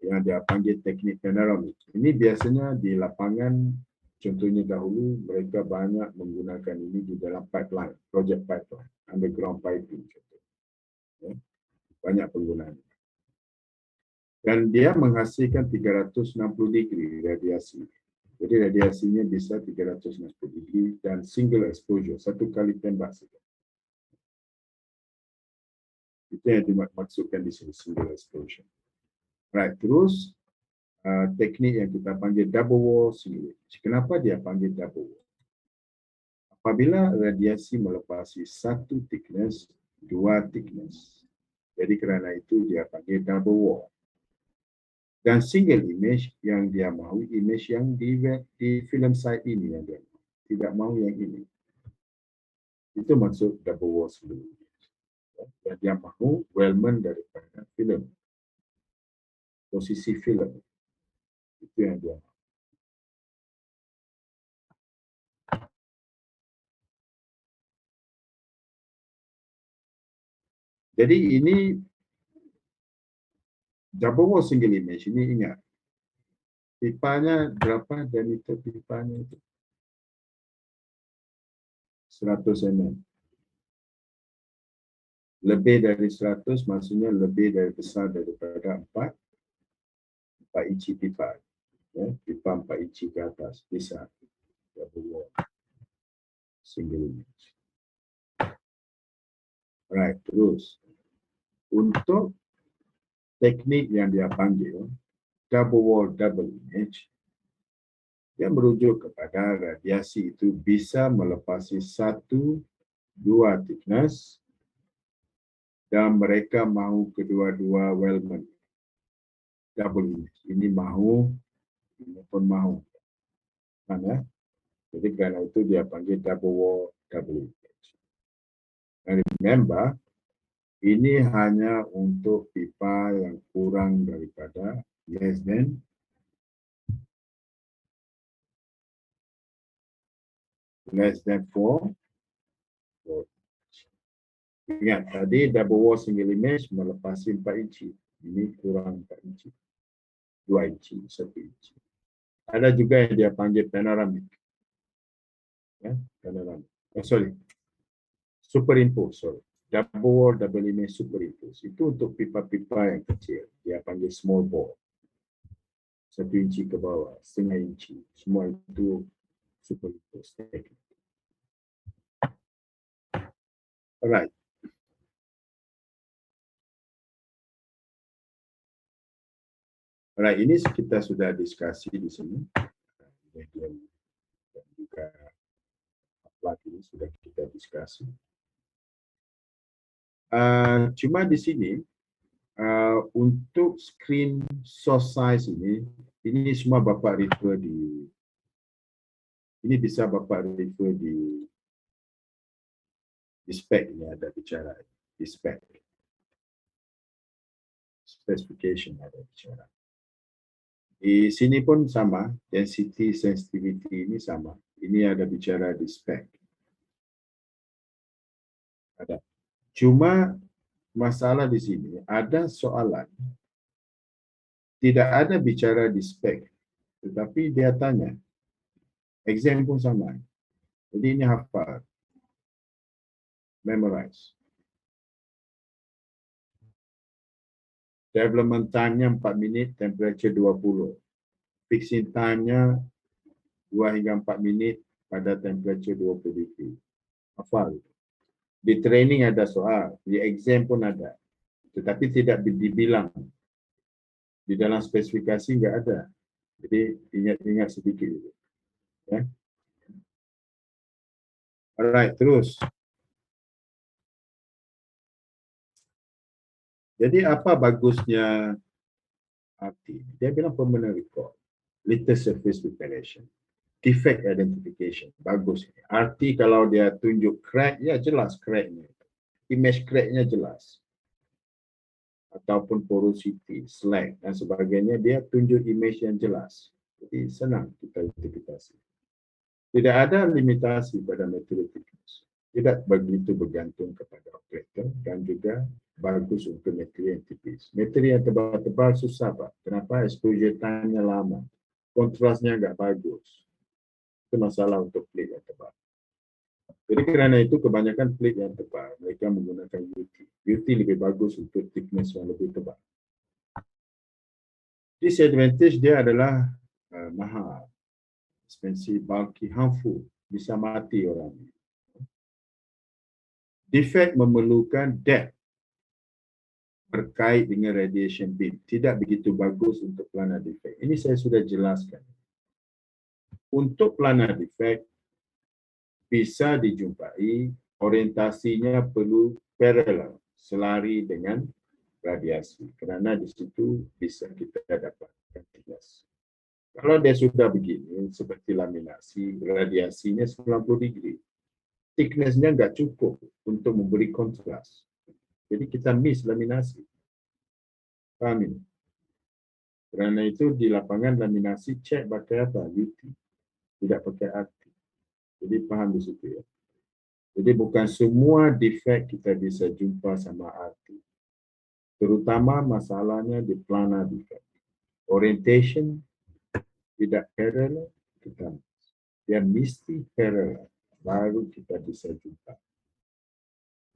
yang dia panggil teknik panoramik. Ini biasanya di lapangan, contohnya dahulu mereka banyak menggunakan ini di dalam pipeline, project pipeline, underground piping. Ya, banyak penggunaan. Dan dia menghasilkan 360 degree radiasi. Jadi radiasinya bisa 360 degree dan single exposure, satu kali tembak saja. Itu yang dimaksudkan di sini, single exposure. Right, terus teknik yang kita panggil double wall simulation. Kenapa dia panggil double wall? Apabila radiasi melepasi satu thickness, dua thickness. Jadi kerana itu dia panggil double wall. Dan single image yang dia mahu, image yang di film site ini yang dia mahu. Tidak mahu yang ini. Itu maksud double wall simulation. Dan dia mahu Wellman daripada film. Posisi film. Itu yang dia mahu. Jadi ini double wall single image ini ingat. Pipanya berapa diameter pipanya itu? 100 mm. Lebih dari 100 maksudnya lebih dari besar daripada 4 inci pipa. Ya, pipa 4 inci ke atas bisa double wall single image. Right, terus untuk teknik yang dia panggil double wall double image, dia merujuk kepada radiasi itu bisa melepasi 1, 2 thickness dan mereka mahu kedua-dua Wellman double image. Ini mahu, ini pun mahu. Mana? Jadi kerana itu dia panggil double wall double image. And remember, ini hanya untuk pipa yang kurang daripada less than 4. Ingat, tadi double wall single image melepasi 4 inci. Ini kurang 4 inci. 2 inci, 1 inci. Ada juga yang dia panggil panoramic. Ya, panoramic. Sorry. Superimpose, sorry. Double wall, double image, superimpose. Itu untuk pipa-pipa yang kecil. Dia panggil small bore. 1 inci ke bawah, setengah inci. Semua itu superimpose. Alright. Alright, ini kita sudah diskusi di sini. Medium dan juga upload ini sudah kita diskusi. Cuma di sini untuk screen source size ini semua Bapak refer di, ini bisa Bapak refer di spec ini ada bicara di spec. Specification ada bicara. Di sini pun sama, density sensitivity ini sama. Ini ada bicara di spec. Ada. Cuma masalah di sini ada soalan. Tidak ada bicara di spec, tetapi dia tanya. Exam pun sama. Jadi ini hafal. Memorize. Development time-nya 4 minit, temperature 20. Fixing time-nya 2 hingga 4 minit pada temperature 20 degree. Hafal. Di training ada soal, di exam pun ada. Tetapi tidak dibilang. Di dalam spesifikasi enggak ada. Jadi ingat-ingat sedikit. Ya. Alright, terus. Jadi apa bagusnya RT? Dia bilang permanent record, little surface preparation, defect identification, bagus. RT kalau dia tunjuk crack, ya jelas cracknya. Image cracknya jelas. Ataupun porosity, slag dan sebagainya, dia tunjuk image yang jelas. Jadi senang kita identifikasi. Tidak ada limitasi pada material thickness. Tidak begitu bergantung kepada operator dan juga bagus untuk materi yang tipis. Materi yang tebal-tebal susah, Pak. Kenapa? Exposure time-nya lama. Kontrasnya enggak bagus. Itu masalah untuk plate yang tebal. Jadi kerana itu kebanyakan plate yang tebal, mereka menggunakan UT. UT lebih bagus untuk thickness yang lebih tebal. Disadvantage dia adalah mahal, expensive, bulky, harmful, bisa mati orang. Defect memerlukan depth. terkait dengan radiation beam. Tidak begitu bagus untuk planar defect. Ini saya sudah jelaskan. Untuk planar defect, bisa dijumpai orientasinya perlu parallel, selari dengan radiasi. Kerana di situ bisa kita dapatkan thickness. Kalau dia sudah begini, seperti laminasi, radiasinya 90 degree. Thickness-nya nggak cukup untuk memberi kontras. Jadi kita miss laminasi. Paham ini? Kerana itu di lapangan laminasi cek pakai apa? UT. Tidak pakai RT. Jadi paham di situ ya. Jadi bukan semua defect kita bisa jumpa sama RT. Terutama masalahnya di planar defect. Orientation tidak parallel, kita dia mesti parallel. Baru kita bisa jumpa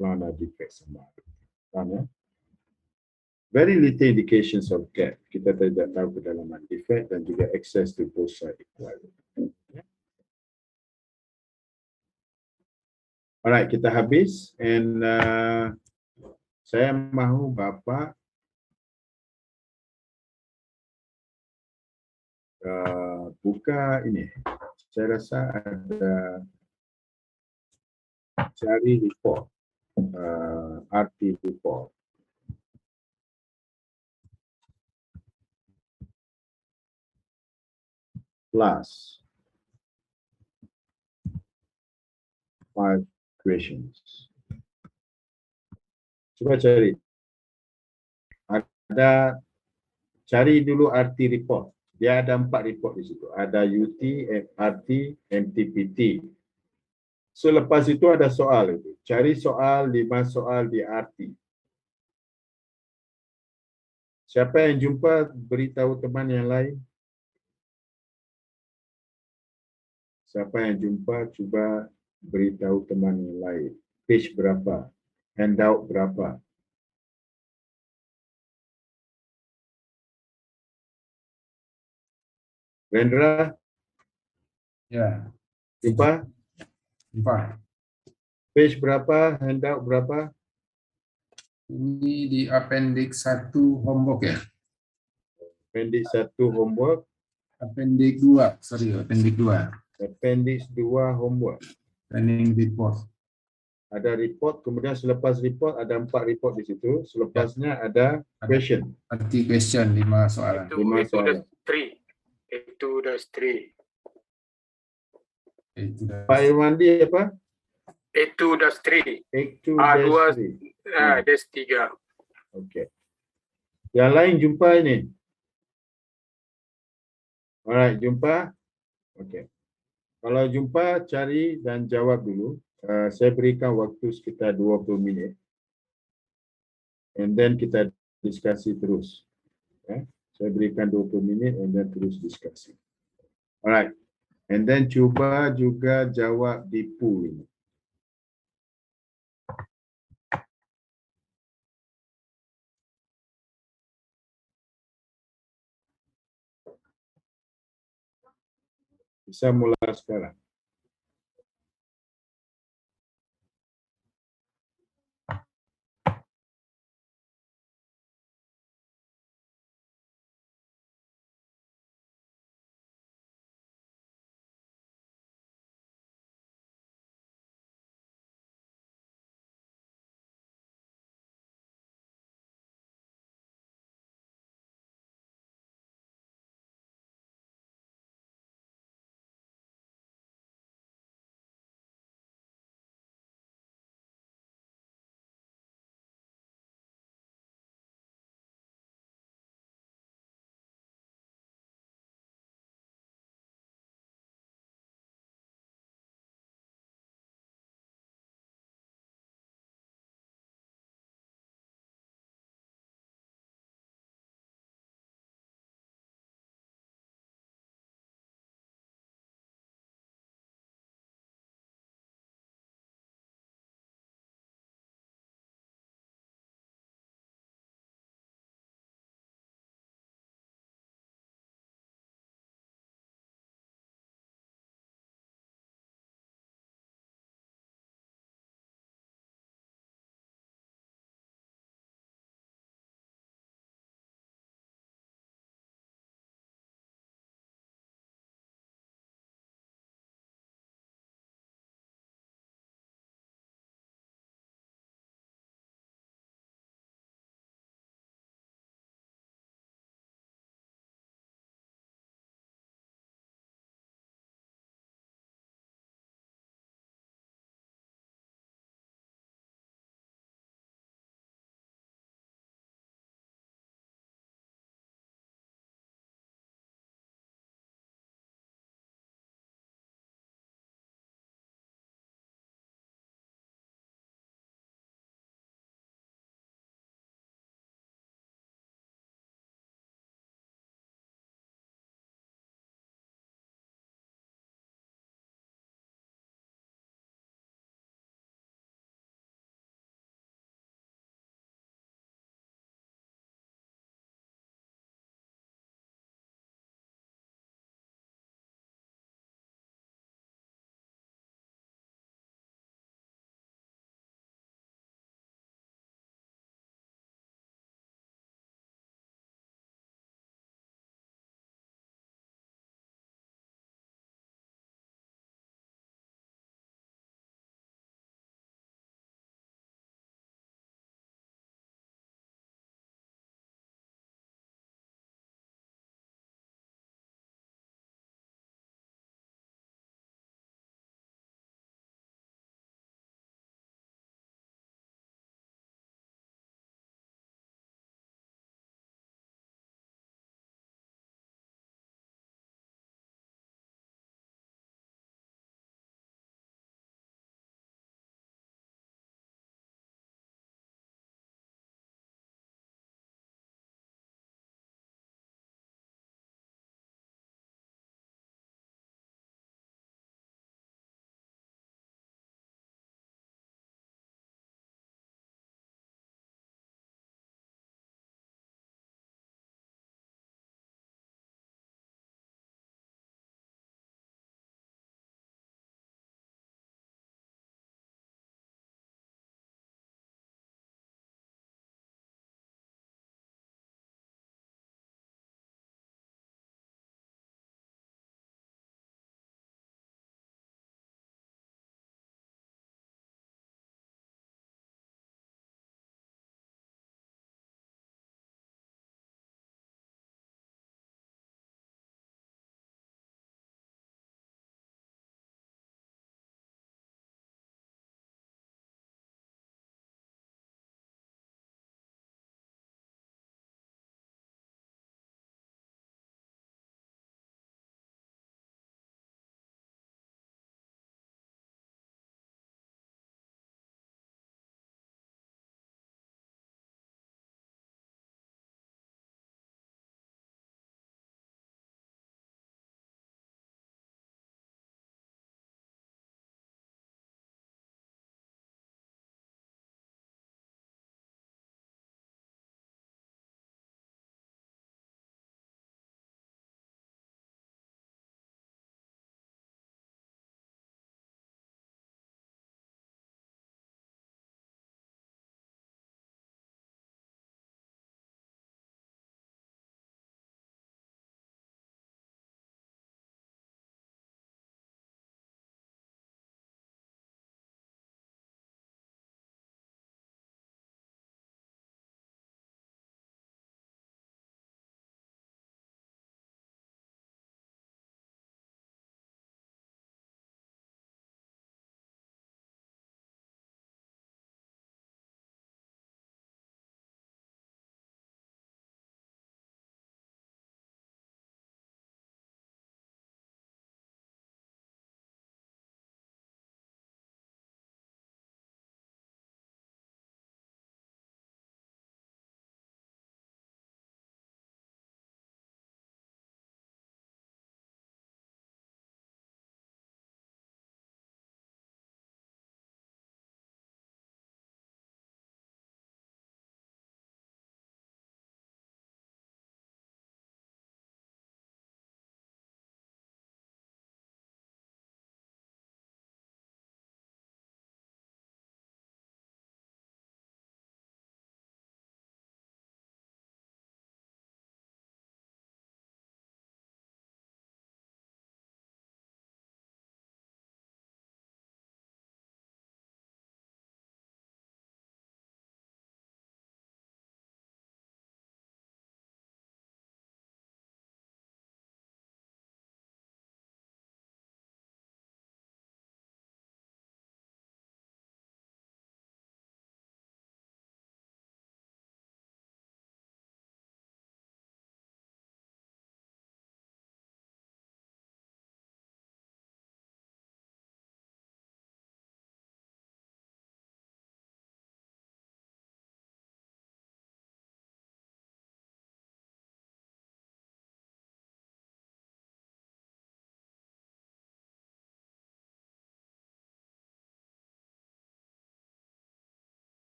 planar defect sama RT. Paham ya? Very little indications of gap. Kita tidak tahu kedalaman defect dan juga access to both side equality. Alright, kita habis. And saya mahu Bapa buka ini. Saya rasa ada cari report, RT report. Plus 5 questions. Coba cari. Ada cari dulu RT report. Dia ada 4 report di situ. Ada UT, RT, MTPT. So lepas itu ada soal itu. Cari soal 5 soal di RT. Siapa yang jumpa beritahu teman yang lain? Siapa yang jumpa cuba beritahu teman yang lain. Page berapa? Handout berapa? Rendra, Ya, jumpa? jumpa. Page berapa? Handout berapa? Ini di appendix 1 homework ya. Appendix 1 homework. Appendix 2, sorry, appendix 2. Appendix 2 homework. Training report. Ada report, kemudian selepas report ada 4 report di situ. Selepasnya ada question. Arti question 5 soalan. Lima soalan. Itu dah 3. Itu dah. Pak Irwandi apa? Itu dah 3. X2 A2 dash 3. Des 3. Okey. Yang lain jumpa ini. Alright, jumpa. Okey. Kalau jumpa, cari dan jawab dulu. Saya berikan waktu sekitar 20 minit. And then kita diskusi terus. Saya berikan 20 minit and then terus diskusi. Alright. And then cuba juga jawab di pool ini. Bisa mula sekarang.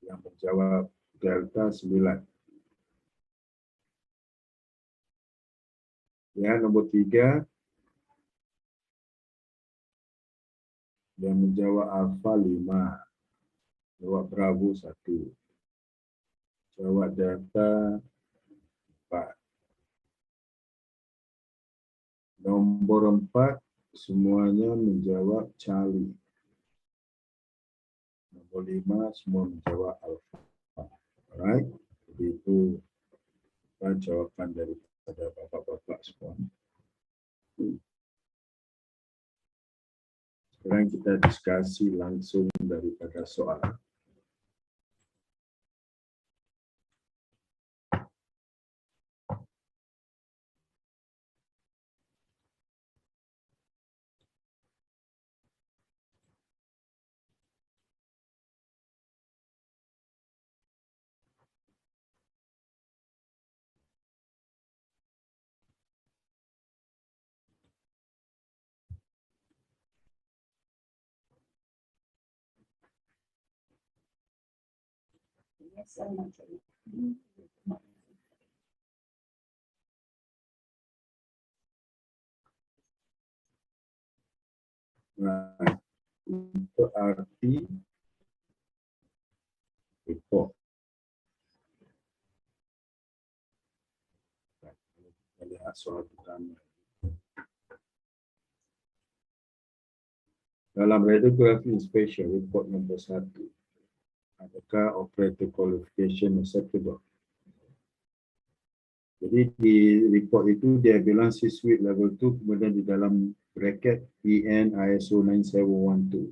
Yang menjawab delta 9. Ya, nombor 3. Yang menjawab alfa 5. Jawab bravo 1. Jawab delta 4. Nombor 4 semuanya menjawab Charlie. Nombor 5 semua menjawab alfa. Alright, jadi itu jawapan daripada bapak-bapak semua. Sekarang kita diskusi langsung daripada soalan. Nah, untuk arti report. Kita lihat soal pertama. Dalam radiography inspection report nombor 1, adakah operator qualification acceptable? Jadi di report itu dia bilang C-suite level 2, kemudian di dalam bracket EN ISO 9712.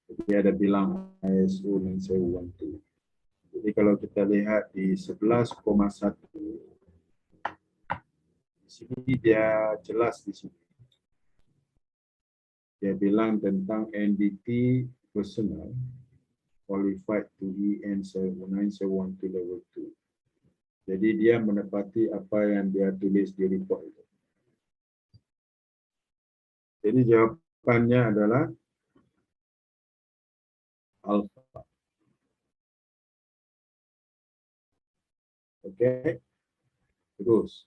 Jadi ada bilang ISO 9712. Jadi kalau kita lihat di 11,1, di sini dia jelas di sini. Dia bilang tentang NDT personal qualified to EN 9712 level 2. Jadi dia menepati apa yang dia tulis di report itu. Jadi jawapannya adalah alpha. Oke. Terus.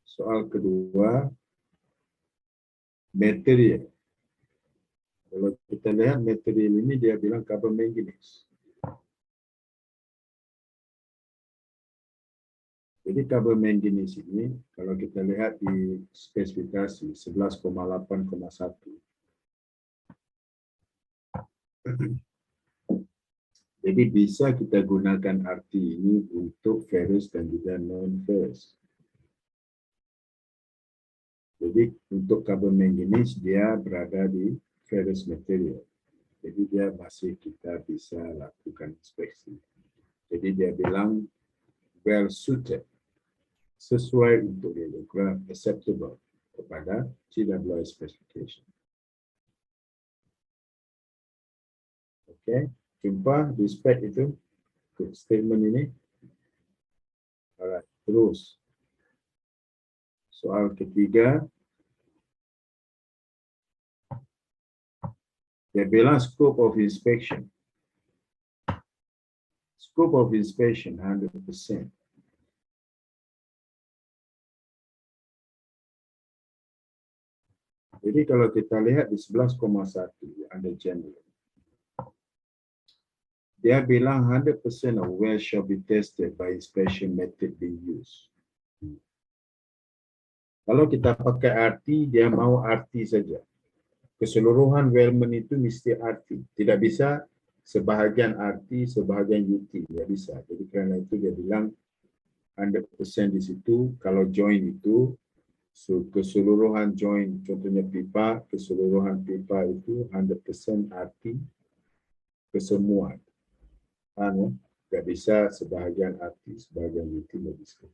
Soal kedua, material. Kalau kita lihat material ini dia bilang carbon manganese. Jadi carbon manganese ini kalau kita lihat di spesifikasi 11,8,1. Jadi bisa kita gunakan arti ini untuk ferrous dan juga non-ferrous. Jadi untuk carbon manganese dia berada di ferrous material. Jadi dia masih kita bisa lakukan inspeksi. Jadi dia bilang well suited, sesuai untuk radiograph, acceptable kepada GWI specification. Oke, jumpa di spek itu statement ini. Alright, terus soal ketiga. Dia bilang scope of inspection. Scope of inspection 100%. Jadi kalau kita lihat di 11,1 under general. Dia bilang 100% of well shall be tested by inspection method being used. Kalau kita pakai arti, dia mau arti saja. Keseluruhan Wellman itu mesti arti. Tidak bisa sebahagian arti, sebahagian UT. Tidak bisa. Jadi kerana itu dia bilang 100% di situ. Kalau join itu, keseluruhan join, contohnya pipa, keseluruhan pipa itu 100% arti kesemuan. Tidak bisa sebahagian arti, sebahagian UT. Tidak bisa.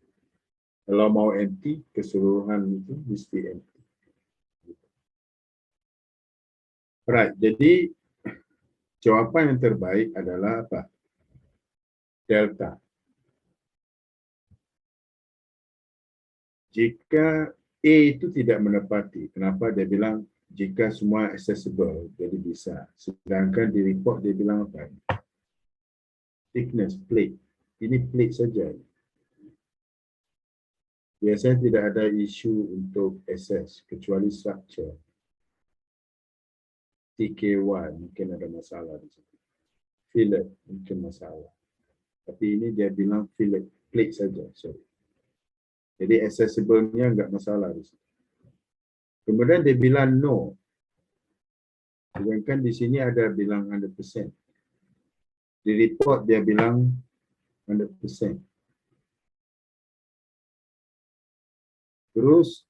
Kalau mau empty, keseluruhan itu mesti empty. Right, jadi jawapan yang terbaik adalah apa? Delta. Jika A itu tidak menepati. Kenapa? Dia bilang jika semua accessible, jadi bisa. Sedangkan di report dia bilang apa? Thickness, plate. Ini plate saja. Biasanya tidak ada isu untuk access, kecuali structure. TK1 mungkin ada masalah di situ. Fillet mungkin masalah. Tapi ini dia bilang fillet, plate saja. Sorry. Jadi accessible-nya enggak masalah di situ. Kemudian dia bilang no. Sedangkan di sini ada bilang 100%. Di report dia bilang 100%. Terus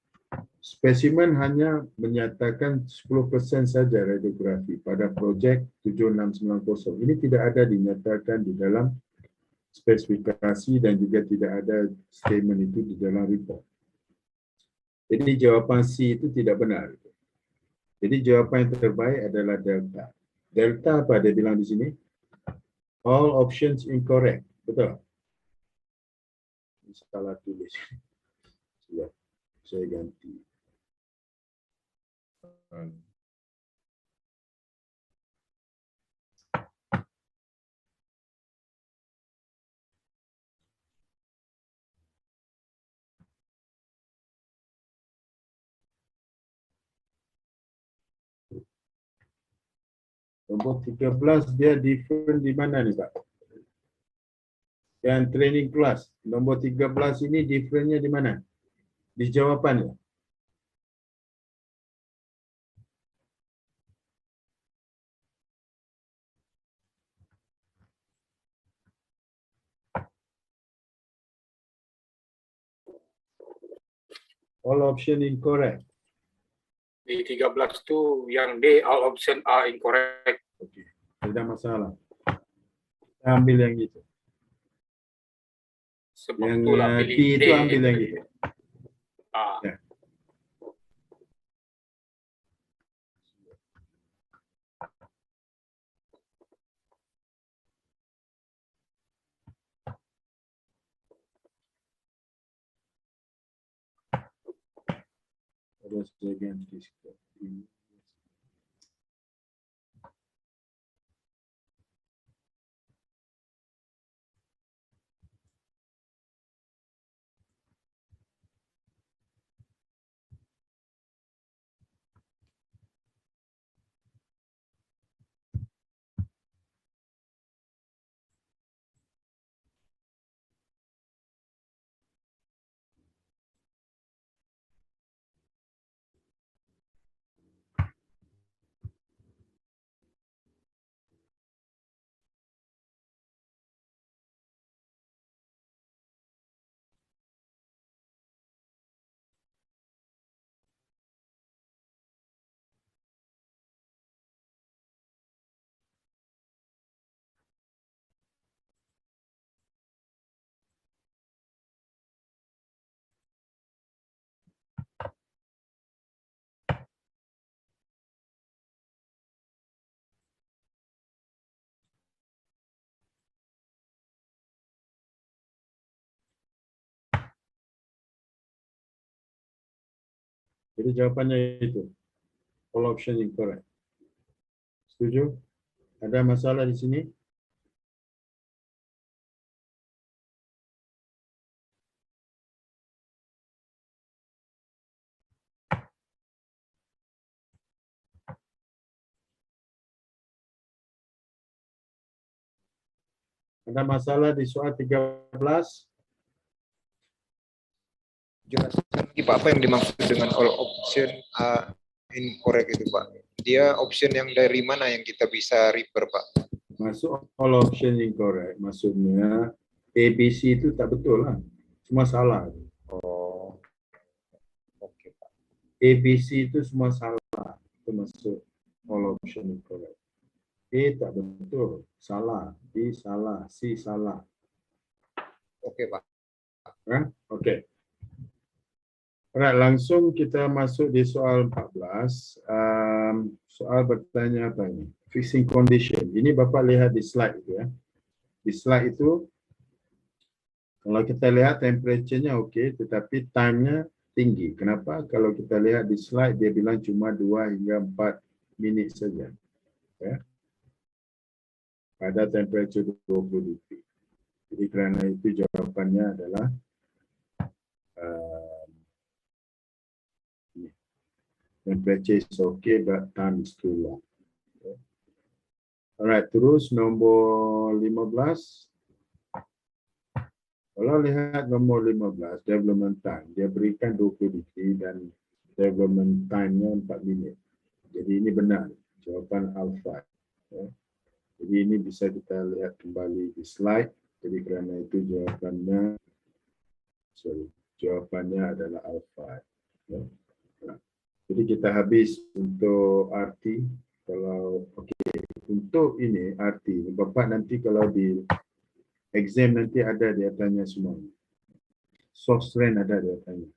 spesimen hanya menyatakan 10% saja radiografi pada projek 7690. Ini tidak ada dinyatakan di dalam spesifikasi dan juga tidak ada statement itu di dalam report. Jadi jawapan C itu tidak benar. Jadi jawapan yang terbaik adalah delta. Delta apa dia bilang di sini? All options incorrect. Betul? Salah tulis. Ya, saya ganti. Nombor 13 dia different di mana nih Pak? Yang training class. Nombor 13 ini differentnya di mana? Di jawapannya. All option incorrect. Di 13 tu yang D, all option are incorrect. Okey, tidak masalah. Kita ambil yang itu. Sebab Yang itulah D pilih D. itu ambil yang itu. Ah, Ya. Terus saya ganti sikit. Jadi jawapannya itu. All option incorrect. Setuju? Ada masalah di sini? Ada masalah di soal 13? Jelaskan lagi Pak, apa yang dimaksud dengan all option incorrect itu Pak? Dia option yang dari mana yang kita bisa refer Pak? Masuk all option incorrect. Maksudnya ABC itu tak betul lah. Semua salah. Oh, oke Pak. ABC itu semua salah. Itu masuk all option incorrect. A tak betul. Salah. B salah. C salah. Oke Pak. Okey. Alright, langsung kita masuk di soal 14. Soal bertanya apa ini? Fixing condition. Ini Bapak lihat di slide itu ya. Di slide itu, kalau kita lihat temperature-nya okey, tetapi time-nya tinggi. Kenapa? Kalau kita lihat di slide, dia bilang cuma 2 hingga 4 minit saja. Ya. Pada temperature 20 degree. Jadi kerana itu jawapannya adalah temperature is okay but time is too long. Okay. Alright, terus nombor 15. Kalau lihat nombor 15, development time, dia berikan 20 degree dan development time-nya 4 minit. Jadi ini benar, jawapan alpha. Ya. Jadi ini bisa kita lihat kembali di slide. Jadi kerana itu jawabannya adalah alpha. Ya. Jadi kita habis untuk RT. Kalau untuk ini RT, Bapak nanti kalau di exam nanti ada dia tanya semua. Source trend ada dia tanya.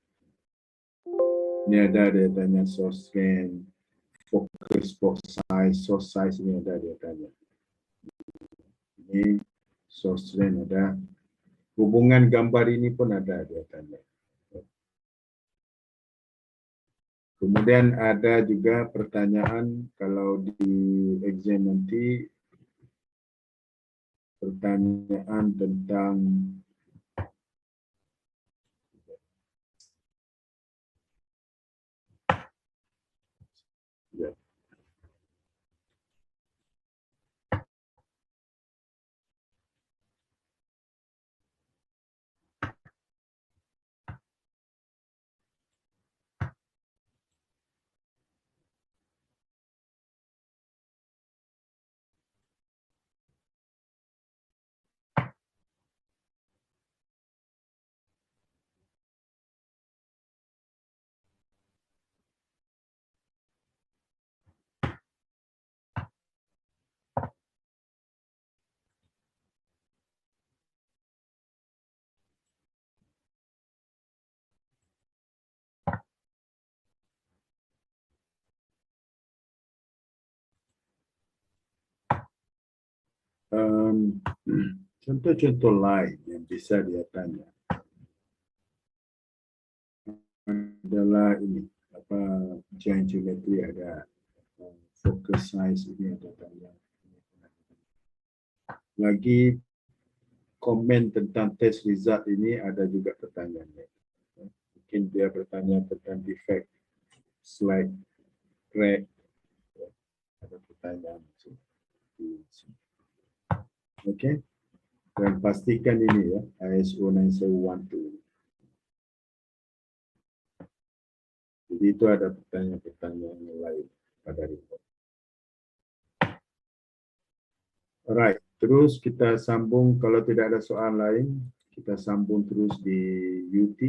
Ini ada dia tanya source trend, focus box size, source size ini ada dia tanya. Ini source trend ada. Hubungan gambar ini pun ada dia tanya. Kemudian ada juga pertanyaan kalau di exam nanti pertanyaan tentang ya. Contoh-contoh lain yang bisa dia tanya adalah ini, apa giant geometry ada focus size ini ada tanya. Lagi komen tentang test result ini ada juga pertanyaannya. Mungkin dia bertanya tentang defect slide crack, ada pertanyaan. Okey. Dan pastikan ini ya, ISO 9712. Jadi itu ada pertanyaan-pertanyaan yang lain pada report. Alright, terus kita sambung, kalau tidak ada soal lain, kita sambung terus di UT.